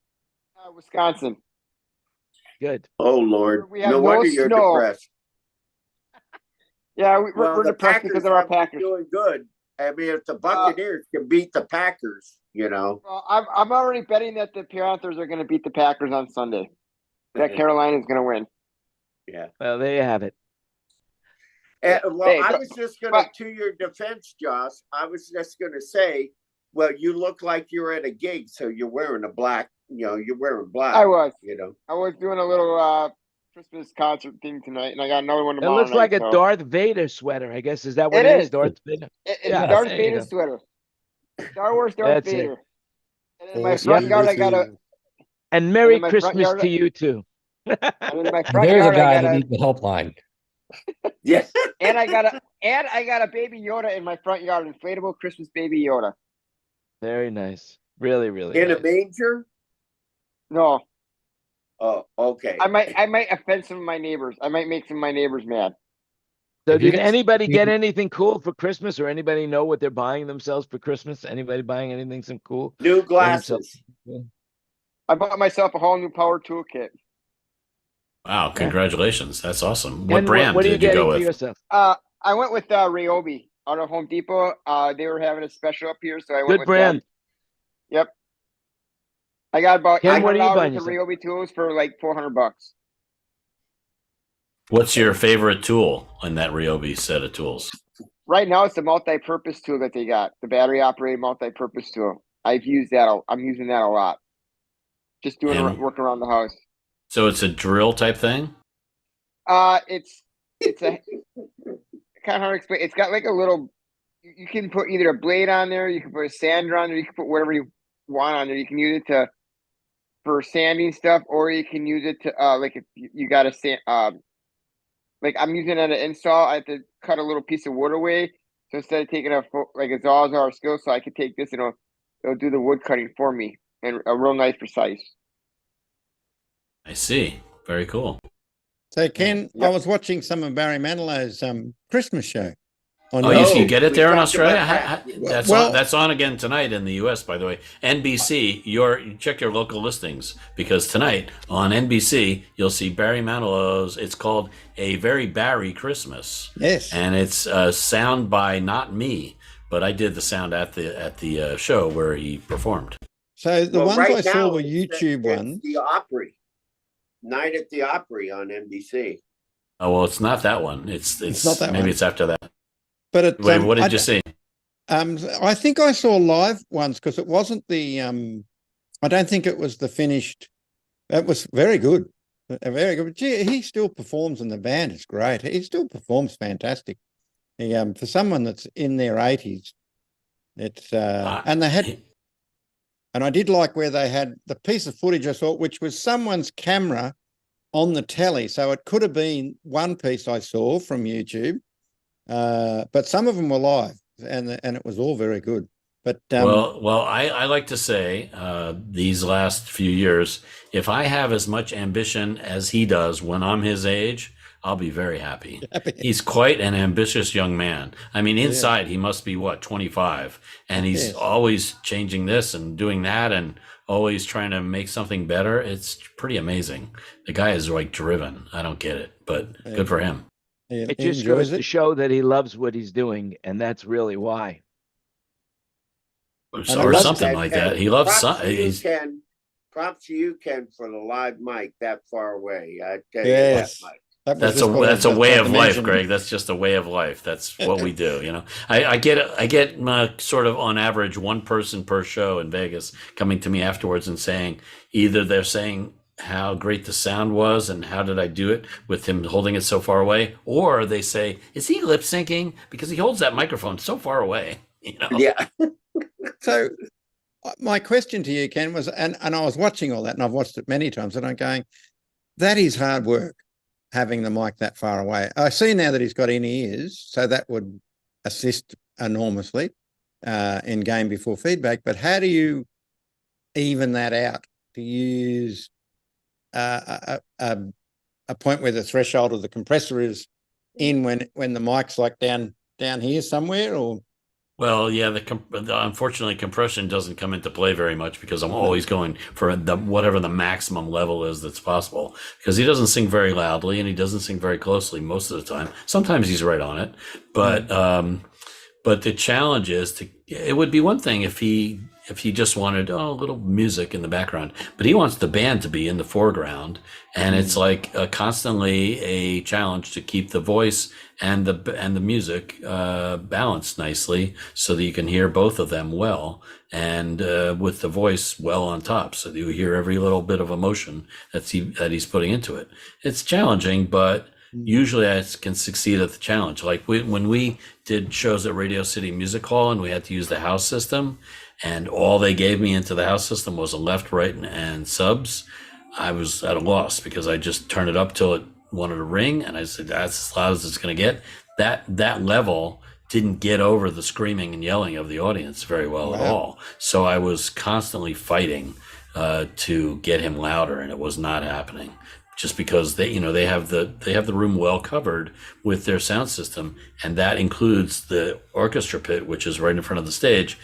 S8: Wisconsin.
S1: Good.
S2: Oh Lord.
S8: We have
S2: No
S8: no
S2: wonder you're
S8: snow.
S2: depressed.
S8: Yeah,
S2: Well,
S8: we're
S2: the
S8: depressed
S2: Packers
S8: because of our
S2: haven't been
S8: Packers.
S2: doing good. I mean, if the Buccaneers can beat the Packers,
S8: Well, I'm already betting that the Panthers are going to beat the Packers on Sunday. That Carolina's going to win.
S2: Yeah.
S1: Well, there you have it.
S2: Well,
S8: Hey,
S2: I
S8: but-
S2: was just gonna,
S8: but-
S2: to your defense, Josh, I was just gonna say, well, you look like you're at a gig, so you're wearing a black, you're wearing black.
S8: I was doing a little Christmas concert thing tonight, and I got another one
S1: It
S8: tomorrow
S1: looks like a
S8: night, so-
S1: Darth Vader sweater, I guess. Is that what
S8: It
S1: it
S8: is.
S1: is? Darth Vader.
S8: It's
S1: Yeah,
S8: a Darth
S1: there you
S8: Vader
S1: go.
S8: sweater. Star Wars Darth
S1: That's it.
S8: Vader. And in my
S4: Force
S8: front
S4: be
S8: yard, I
S4: with
S8: got a.
S4: you.
S1: And Merry
S8: in my front
S1: Christmas
S8: yard-
S1: to you too.
S8: And in my front
S3: There's a
S8: yard,
S3: guy
S8: I
S3: that
S8: got
S3: needs the helpline.
S2: Yeah.
S8: and I got a baby Yoda in my front yard, inflatable Christmas baby Yoda.
S1: Very nice. Really, really
S2: In a
S1: nice.
S2: manger?
S8: No,
S2: Oh, okay.
S8: I might offend some of my neighbors. I might make some of my neighbors mad.
S1: So
S3: If you
S1: did
S3: guys-
S1: anybody get anything cool for Christmas, or anybody know what they're buying themselves for Christmas? Anybody buying anything some cool?
S2: New glasses.
S8: I bought myself a whole new power toolkit.
S7: Wow, congratulations. That's awesome.
S1: And
S7: What brand
S1: what are you
S7: did you
S1: getting
S7: go
S1: for
S7: with?
S1: yourself?
S8: I went with Ryobi out of Home Depot. They were having a special up here, so I went
S1: Good
S8: with
S1: brand.
S8: them. Yep. I got about
S1: Ken, what are you
S8: $800
S1: buying
S8: worth of
S1: yourself?
S8: Ryobi tools for like $400.
S7: What's your favorite tool in that Ryobi set of tools?
S8: Right now, it's the multi-purpose tool that they got, the battery operated multi-purpose tool. I've used that. I'm using that a lot. Just doing
S7: And-
S8: work around the house.
S7: So it's a drill type thing?
S8: It's a kind of hard to explain. It's got like a little. You can put either a blade on there, you can put a sander on there, you can put whatever you want on there. You can use it for sanding stuff, or you can use it to like if you got a sand. Like I'm using it at an install, I have to cut a little piece of wood away. So instead of taking like a Zawzar skill, so I could take this and it'll do the wood cutting for me and a real nice precise.
S7: I see. Very cool.
S4: So Ken, I
S8: Yep.
S4: was watching some of Barry Manilow's Christmas show. On
S7: Oh,
S4: YouTube.
S7: you can get it
S2: we
S7: there in
S2: talked
S7: Australia?
S2: about that.
S7: That's
S4: Well-
S7: on. That's on again tonight in the U.S. By the way, NBC. You check your local listings because tonight on NBC you'll see Barry Manilow's. It's called A Very Barry Christmas,
S4: Yes.
S7: and it's sound by not me, but I did the sound at the show where he performed.
S4: So the
S2: Well,
S4: ones
S2: right
S4: I saw
S2: now,
S4: were
S2: it's
S4: YouTube
S2: it's
S4: ones.
S2: The Opry. Night at the Opry on NBC.
S7: Oh well, it's not that one. It's
S4: not that
S7: maybe
S4: one.
S7: it's after that.
S4: But it,
S7: Wait, what did you see?
S4: I think I saw live ones because it wasn't the. I don't think it was the finished. It was very good, very good. But gee, he still performs in the band. It's great. He still performs fantastic. He, for someone that's in their 80s, it's and they had. And I did like where they had the piece of footage I saw, which was someone's camera on the telly. So it could have been one piece I saw from YouTube, but some of them were live, and it was all very good. But
S7: Well, I like to say these last few years, if I have as much ambition as he does when I'm his age, I'll be very happy. He's quite an ambitious young man. I mean, inside he must be 25, and he's always changing this and doing that, and always trying to make something better. It's pretty amazing. The guy is like driven. I don't get it, but good for him.
S1: It
S4: he
S1: just
S4: enjoys
S1: goes to show that he loves what he's doing, and that's really why.
S7: Or
S4: I love
S7: something like that. He loves.
S2: Props to you, Ken, for the live mic that far away. I tell
S4: Yes.
S2: you that much.
S7: That's a way of life, Greg. That's just a way of life. That's what we do. You know, I get sort of on average one person per show in Vegas coming to me afterwards and saying either they're saying how great the sound was and how did I do it with him holding it so far away, or they say, is he lip syncing because he holds that microphone so far away? You know?
S2: Yeah.
S4: So my question to you, Ken, was, and I was watching all that, and I've watched it many times, and I'm going, that is hard work, having the mic that far away. I see now that he's got in ears, so that would assist enormously in game before feedback. But how do you even that out to use a point where the threshold of the compressor is in when the mic's like down here somewhere, or?
S7: Well, yeah, unfortunately, compression doesn't come into play very much because I'm always going for whatever the maximum level is that's possible, because he doesn't sing very loudly and he doesn't sing very closely most of the time. Sometimes he's right on it, but the challenge is it would be one thing if he just wanted a little music in the background, but he wants the band to be in the foreground, and it's like constantly a challenge to keep the voice and the music balanced nicely so that you can hear both of them well, and with the voice well on top, so that you hear every little bit of emotion that he's putting into it. It's challenging, but usually I can succeed at the challenge. Like when we did shows at Radio City Music Hall and we had to use the house system, and all they gave me into the house system was a left, right, and subs, I was at a loss because I just turned it up till it wanted to ring, and I said, that's as loud as it's going to get. That level didn't get over the screaming and yelling of the audience very well at all. So I was constantly fighting to get him louder, and it was not happening. Just because they have the room well covered with their sound system, and that includes the orchestra pit, which is right in front of the stage,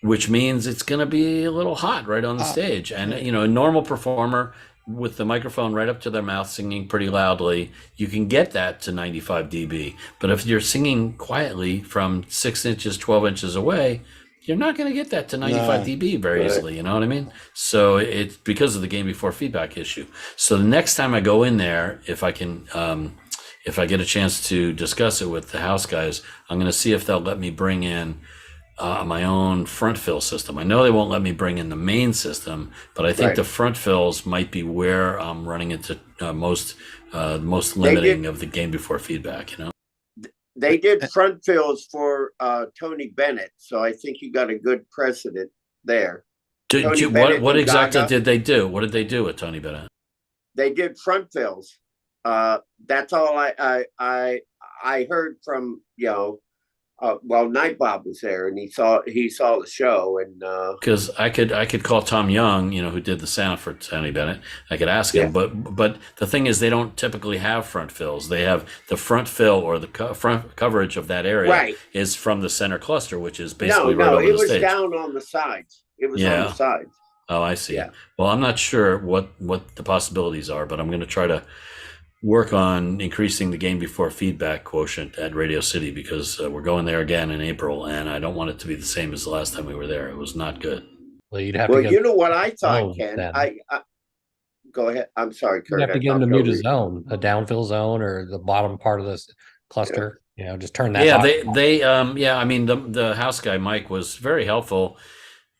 S7: which means it's going to be a little hot right on the stage. And a normal performer with the microphone right up to their mouth singing pretty loudly, you can get that to 95 dB. But if you're singing quietly from 6 inches, 12 inches away, you're not going to get that to 95 dB very easily. You know what I mean? So it's because of the gain before feedback issue. So the next time I go in there, if I can, if I get a chance to discuss it with the house guys, I'm going to see if they'll let me bring in my own front fill system. I know they won't let me bring in the main system, but I think the front fills might be where I'm running into most limiting of the gain before feedback. You know,
S2: they did front fills for Tony Bennett, so I think you got a good precedent there.
S7: What exactly did they do? What did they do with Tony Bennett?
S2: They did front fills. That's all I heard from, you know. Well, Night Bob was there, and he saw the show, and
S7: because I could call Tom Young, you know, who did the sound for Tony Bennett. I could ask him, but the thing is, they don't typically have front fills. They have the front fill or the front coverage of that area is from the center cluster, which is basically right over the stage.
S2: It was down on the sides. It was on the sides.
S7: Oh, I see.
S2: Yeah.
S7: Well, I'm not sure what the possibilities are, but I'm going to try to work on increasing the gain before feedback quotient at Radio City, because we're going there again in April, and I don't want it to be the same as the last time we were there. It was not good.
S3: Well, you'd have
S2: to.
S3: Well,
S2: you know what I thought, Ken?
S3: Then.
S2: I go ahead. I'm sorry, Kurt.
S3: You have to get them to mute a zone, a downfill zone, or the bottom part of this cluster. You know, just turn that.
S7: Yeah, they I mean, the house guy Mike was very helpful.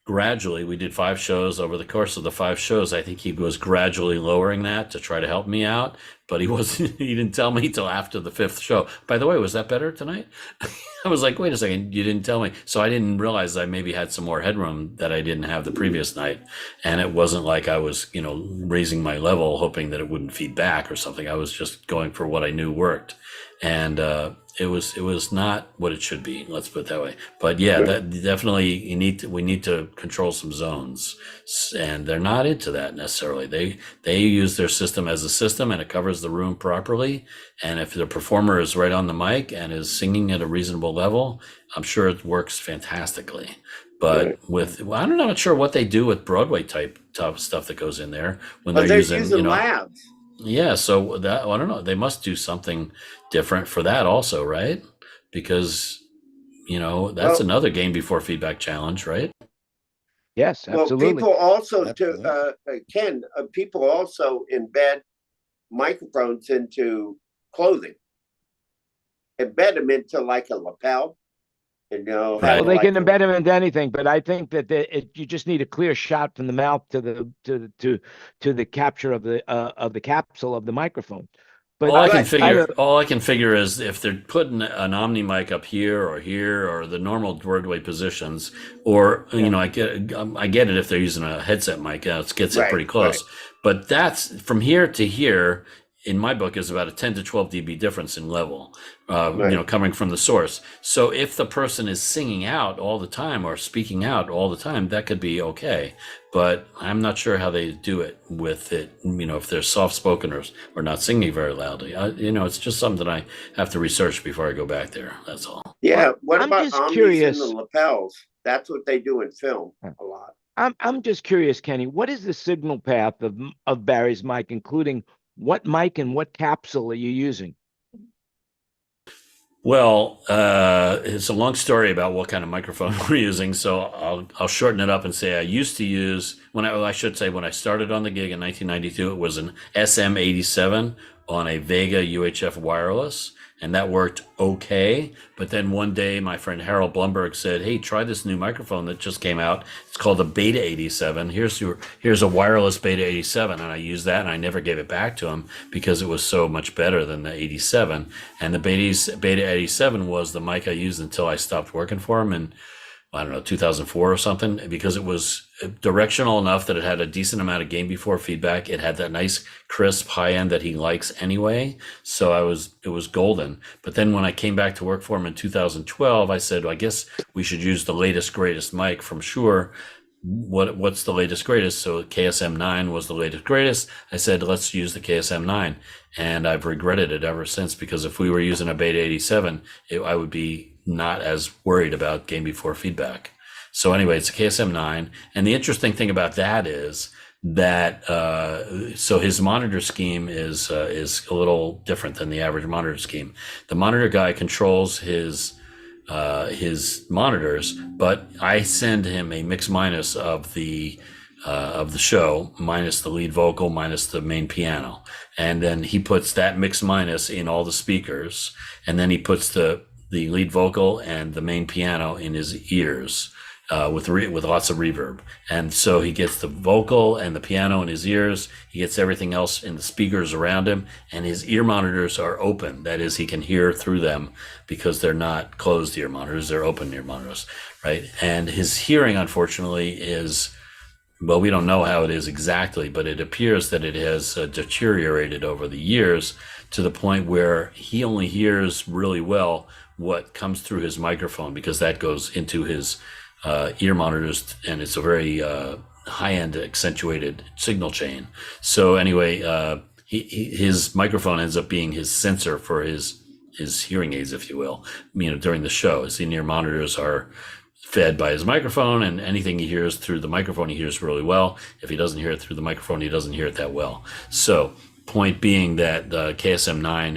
S7: Gradually, we did 5 shows. Over the course of the 5 shows, I think he was gradually lowering that to try to help me out, but he didn't tell me till after the 5th show. By the way, was that better tonight? I was like, wait a second, you didn't tell me. So I didn't realize I maybe had some more headroom that I didn't have the previous night. And it wasn't like I was, you know, raising my level, hoping that it wouldn't feed back or something. I was just going for what I knew worked. And, it was not what it should be. Let's put it that way. But yeah, that definitely we need to control some zones, and they're not into that necessarily. They use their system as a system, and it covers the room properly. And if the performer is right on the mic and is singing at a reasonable level, I'm sure it works fantastically. But I'm not sure what they do with Broadway type stuff that goes in there when they're using you know,
S2: labs.
S7: Yeah, so that I don't know. They must do something different for that also, right? Because you know that's another gain before feedback challenge, right?
S1: Yes, absolutely.
S2: Well, people also Ken. People also embed microphones into clothing. Embed them into like a lapel. You know,
S1: well, they can embed them into anything, but I think that you just need a clear shot from the mouth to the capture of the capsule of the microphone. But
S7: all I can figure is if they're putting an Omni mic up here or the normal Broadway positions, or you know, I get it if they're using a headset mic, it gets it pretty close. But that's from here to here. In my book, is about a 10 to 12 dB difference in level, you know, coming from the source. So if the person is singing out all the time or speaking out all the time, that could be okay. But I'm not sure how they do it with it, you know, if they're soft spoken or not singing very loudly. You know, it's just something that I have to research before I go back there. That's all.
S2: Yeah. What about Omnis and the lapels? That's what they do in film a lot.
S1: I'm just curious, Kenny, what is the signal path of Barry's mic, including what mic and what capsule are you using?
S7: Well, it's a long story about what kind of microphone we're using, so I'll shorten it up and say I used to use when I started on the gig in 1992, it was an SM87 on a Vega UHF wireless, and that worked okay. But then one day, my friend Harold Blumberg said, "Hey, try this new microphone that just came out. It's called the Beta 87. Here's a wireless Beta 87." And I used that, and I never gave it back to him because it was so much better than the 87. And the Beta 87 was the mic I used until I stopped working for him in, I don't know, 2004 or something, because it was directional enough that it had a decent amount of gain before feedback. It had that nice crisp high end that he likes anyway. So it was golden. But then when I came back to work for him in 2012, I said, well, I guess we should use the latest, greatest mic from Shure. What's the latest, greatest? So KSM9 was the latest, greatest. I said, let's use the KSM9. And I've regretted it ever since, because if we were using a Beta 87, I would be not as worried about gain before feedback. So anyway, it's a KSM9. And the interesting thing about that is that so his monitor scheme is a little different than the average monitor scheme. The monitor guy controls his monitors, but I send him a mix minus of the show, minus the lead vocal, minus the main piano, and then he puts that mix minus in all the speakers, and then he puts the lead vocal and the main piano in his ears. With lots of reverb, and so he gets the vocal and the piano in his ears. He gets everything else in the speakers around him, and his ear monitors are open. That is, he can hear through them because they're not closed ear monitors; they're open ear monitors, right? And his hearing, unfortunately, is, well, we don't know how it is exactly, but it appears that it has deteriorated over the years to the point where he only hears really well what comes through his microphone, because that goes into his ear monitors, and it's a very high-end accentuated signal chain. So anyway, his microphone ends up being his sensor for his hearing aids, if you will. During the show, his in-ear monitors are fed by his microphone, and anything he hears through the microphone, he hears really well. If he doesn't hear it through the microphone, he doesn't hear it that well. So point being that the KSM9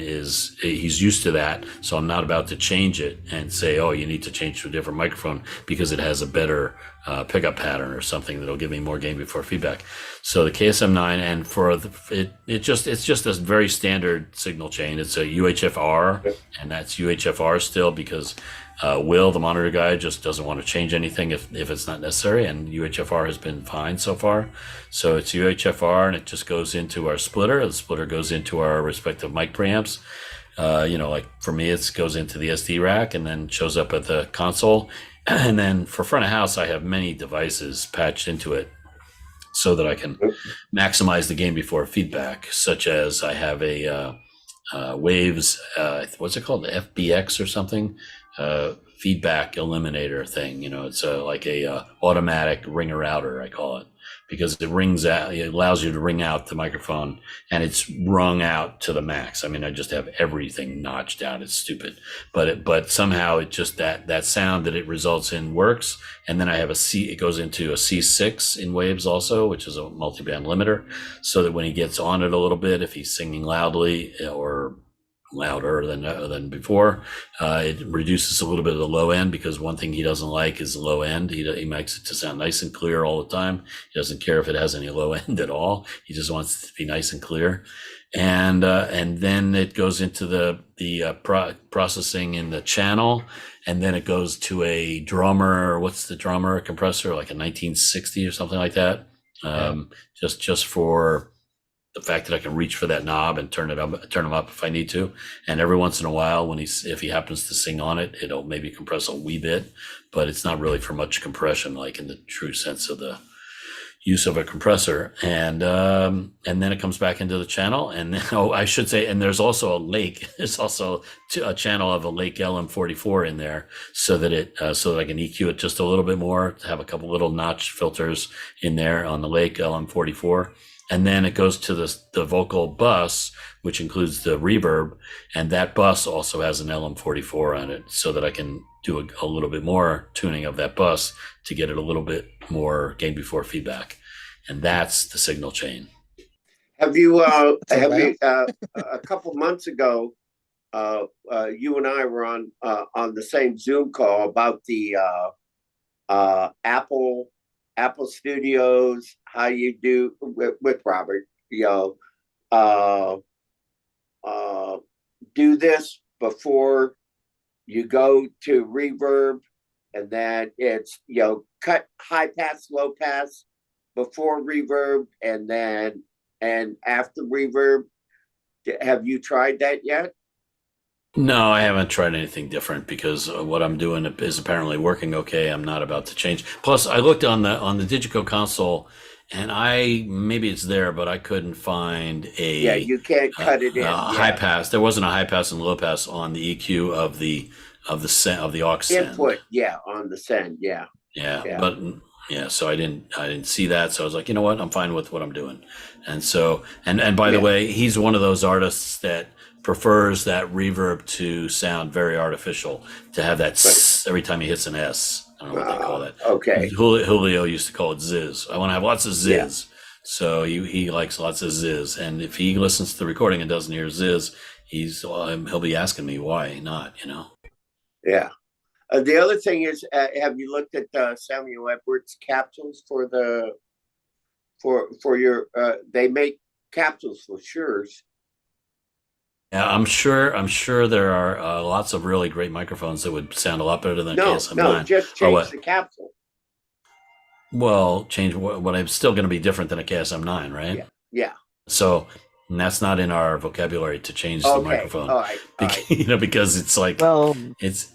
S7: he's used to that, so I'm not about to change it and say, oh, you need to change to a different microphone because it has a better pickup pattern or something that'll give me more gain before feedback. So the KSM9, and for it's just a very standard signal chain. It's a UHF-R, and that's UHF-R still, because Will, the monitor guy, just doesn't want to change anything if it's not necessary, and UHF-R has been fine so far. So it's UHF-R, and it just goes into our splitter. The splitter goes into our respective mic preamps. Like for me, it goes into the SD rack and then shows up at the console. And then for front of house, I have many devices patched into it so that I can maximize the gain before feedback, such as I have a Waves, what's it called, the FBX or something, feedback eliminator thing. It's like a automatic ringer outer, I call it, because it rings out. It allows you to ring out the microphone, and it's rung out to the max. I mean, I just have everything notched out. It's stupid, but somehow it just that sound that it results in works. And then I have it goes into a C6 in Waves also, which is a multi-band limiter, so that when he gets on it a little bit, if he's singing loudly or louder than before, it reduces a little bit of the low end, because one thing he doesn't like is the low end. He makes it to sound nice and clear all the time. He doesn't care if it has any low end at all. He just wants it to be nice and clear. And then it goes into the processing in the channel, and then it goes to a drummer. What's the drummer compressor? Like a 1960 or something like that. Just for the fact that I can reach for that knob and turn them up if I need to. And every once in a while, if he happens to sing on it, it'll maybe compress a wee bit, but it's not really for much compression, like in the true sense of the use of a compressor. And then it comes back into the channel. And then, I should say, and there's also a Lake. There's also a channel of a Lake LM44 in there, so that I can EQ it just a little bit more, to have a couple little notch filters in there on the Lake LM44. And then it goes to the vocal bus, which includes the reverb, and that bus also has an LM44 on it, so that I can do a little bit more tuning of that bus to get it a little bit more gain before feedback. And that's the signal chain.
S2: Have you a couple months ago, you and I were on the same Zoom call about the Apple Studios, how you do with Robert, do this before you go to reverb, and then it's, cut high pass, low pass before reverb, and after reverb. Have you tried that yet?
S7: No, I haven't tried anything different, because what I'm doing is apparently working okay. I'm not about to change. Plus, I looked on the Digico console, and maybe it's there, but I couldn't find a.
S2: Yeah, you can't cut it in.
S7: High pass. There wasn't a high pass and low pass on the EQ of the aux send.
S2: Input, on the send, yeah.
S7: But so I didn't see that. So I was like, you know what? I'm fine with what I'm doing. And so, and by the way, he's one of those artists that prefers that reverb to sound very artificial, to have that every time he hits an S. I don't know what they call that.
S2: Okay.
S7: Julio used to call it Ziz. I want to have lots of Ziz. So he likes lots of Ziz. And if he listens to the recording and doesn't hear Ziz, he'll be asking me why not, you know?
S2: Yeah. The other thing is, have you looked at Samuel Edwards capsules for your? They make capsules for Sures.
S7: Yeah, I'm sure there are lots of really great microphones that would sound a lot better than KSM9.
S2: No, just change the capsule.
S7: Well, change what I'm still going to be different than a KSM9, right?
S2: Yeah.
S7: So and that's not in our vocabulary to change the microphone.
S2: All right.
S7: You know, because it's like,
S1: Well,
S7: it's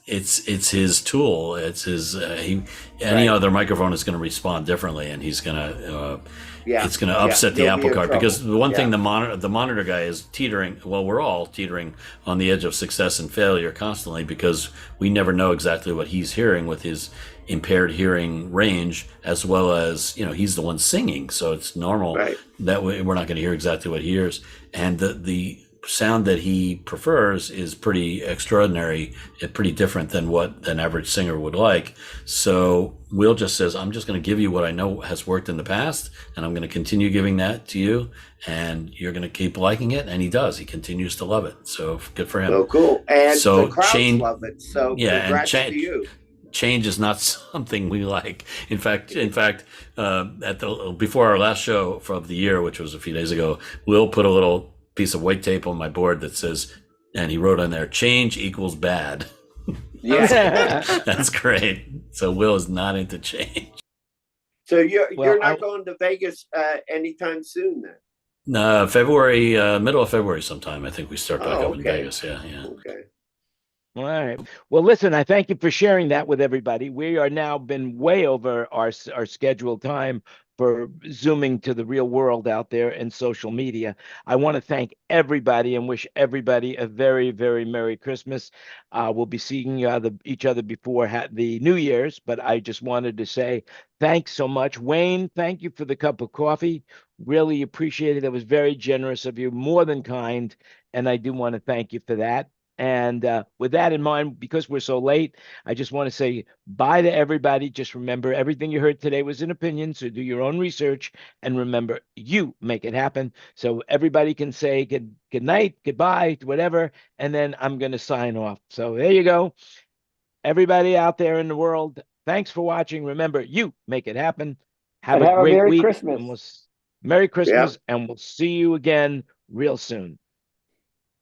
S7: his tool. It's his any other microphone is going to respond differently, and he's going to it's going to upset the apple cart, because the one thing the monitor guy is teetering. Well, we're all teetering on the edge of success and failure constantly, because we never know exactly what he's hearing with his impaired hearing range, as well as, you know, he's the one singing, so it's normal that we're not going to hear exactly what he hears. And the sound that he prefers is pretty extraordinary and pretty different than what an average singer would like. So Will just says, I'm just going to give you what I know has worked in the past, and I'm going to continue giving that to you, and you're going to keep liking it. And he does. He continues to love it. So good for him.
S2: Oh, cool. And
S7: so
S2: the crowds love it. So congrats to you.
S7: Change is not something we like. In fact, before our last show of the year, which was a few days ago, Will put a little piece of white tape on my board that says, and he wrote on there, "Change equals bad."
S2: Yeah,
S7: that's great. So Will is not into change.
S2: So you're not going to Vegas anytime soon, then?
S7: No, February, middle of February sometime. I think we start back up in Vegas. Yeah.
S2: Okay.
S1: All right. Well, listen, I thank you for sharing that with everybody. We are now been way over our scheduled time for Zooming to the real world out there and social media. I want to thank everybody and wish everybody a very, very Merry Christmas. We'll be seeing each other before the New Year's, but I just wanted to say thanks so much. Wayne, thank you for the cup of coffee. Really appreciate it. That was very generous of you, more than kind. And I do want to thank you for that. And with that in mind, because we're so late, I just want to say bye to everybody. Just remember, everything you heard today was an opinion, so do your own research, and remember, you make it happen. So everybody can say good night, goodbye, whatever, and then I'm going to sign off. So there you go. Everybody out there in the world, thanks for watching. Remember, you make it happen. Have a great
S8: Merry
S1: week.
S8: Christmas.
S1: And Merry Christmas, and we'll see you again real soon.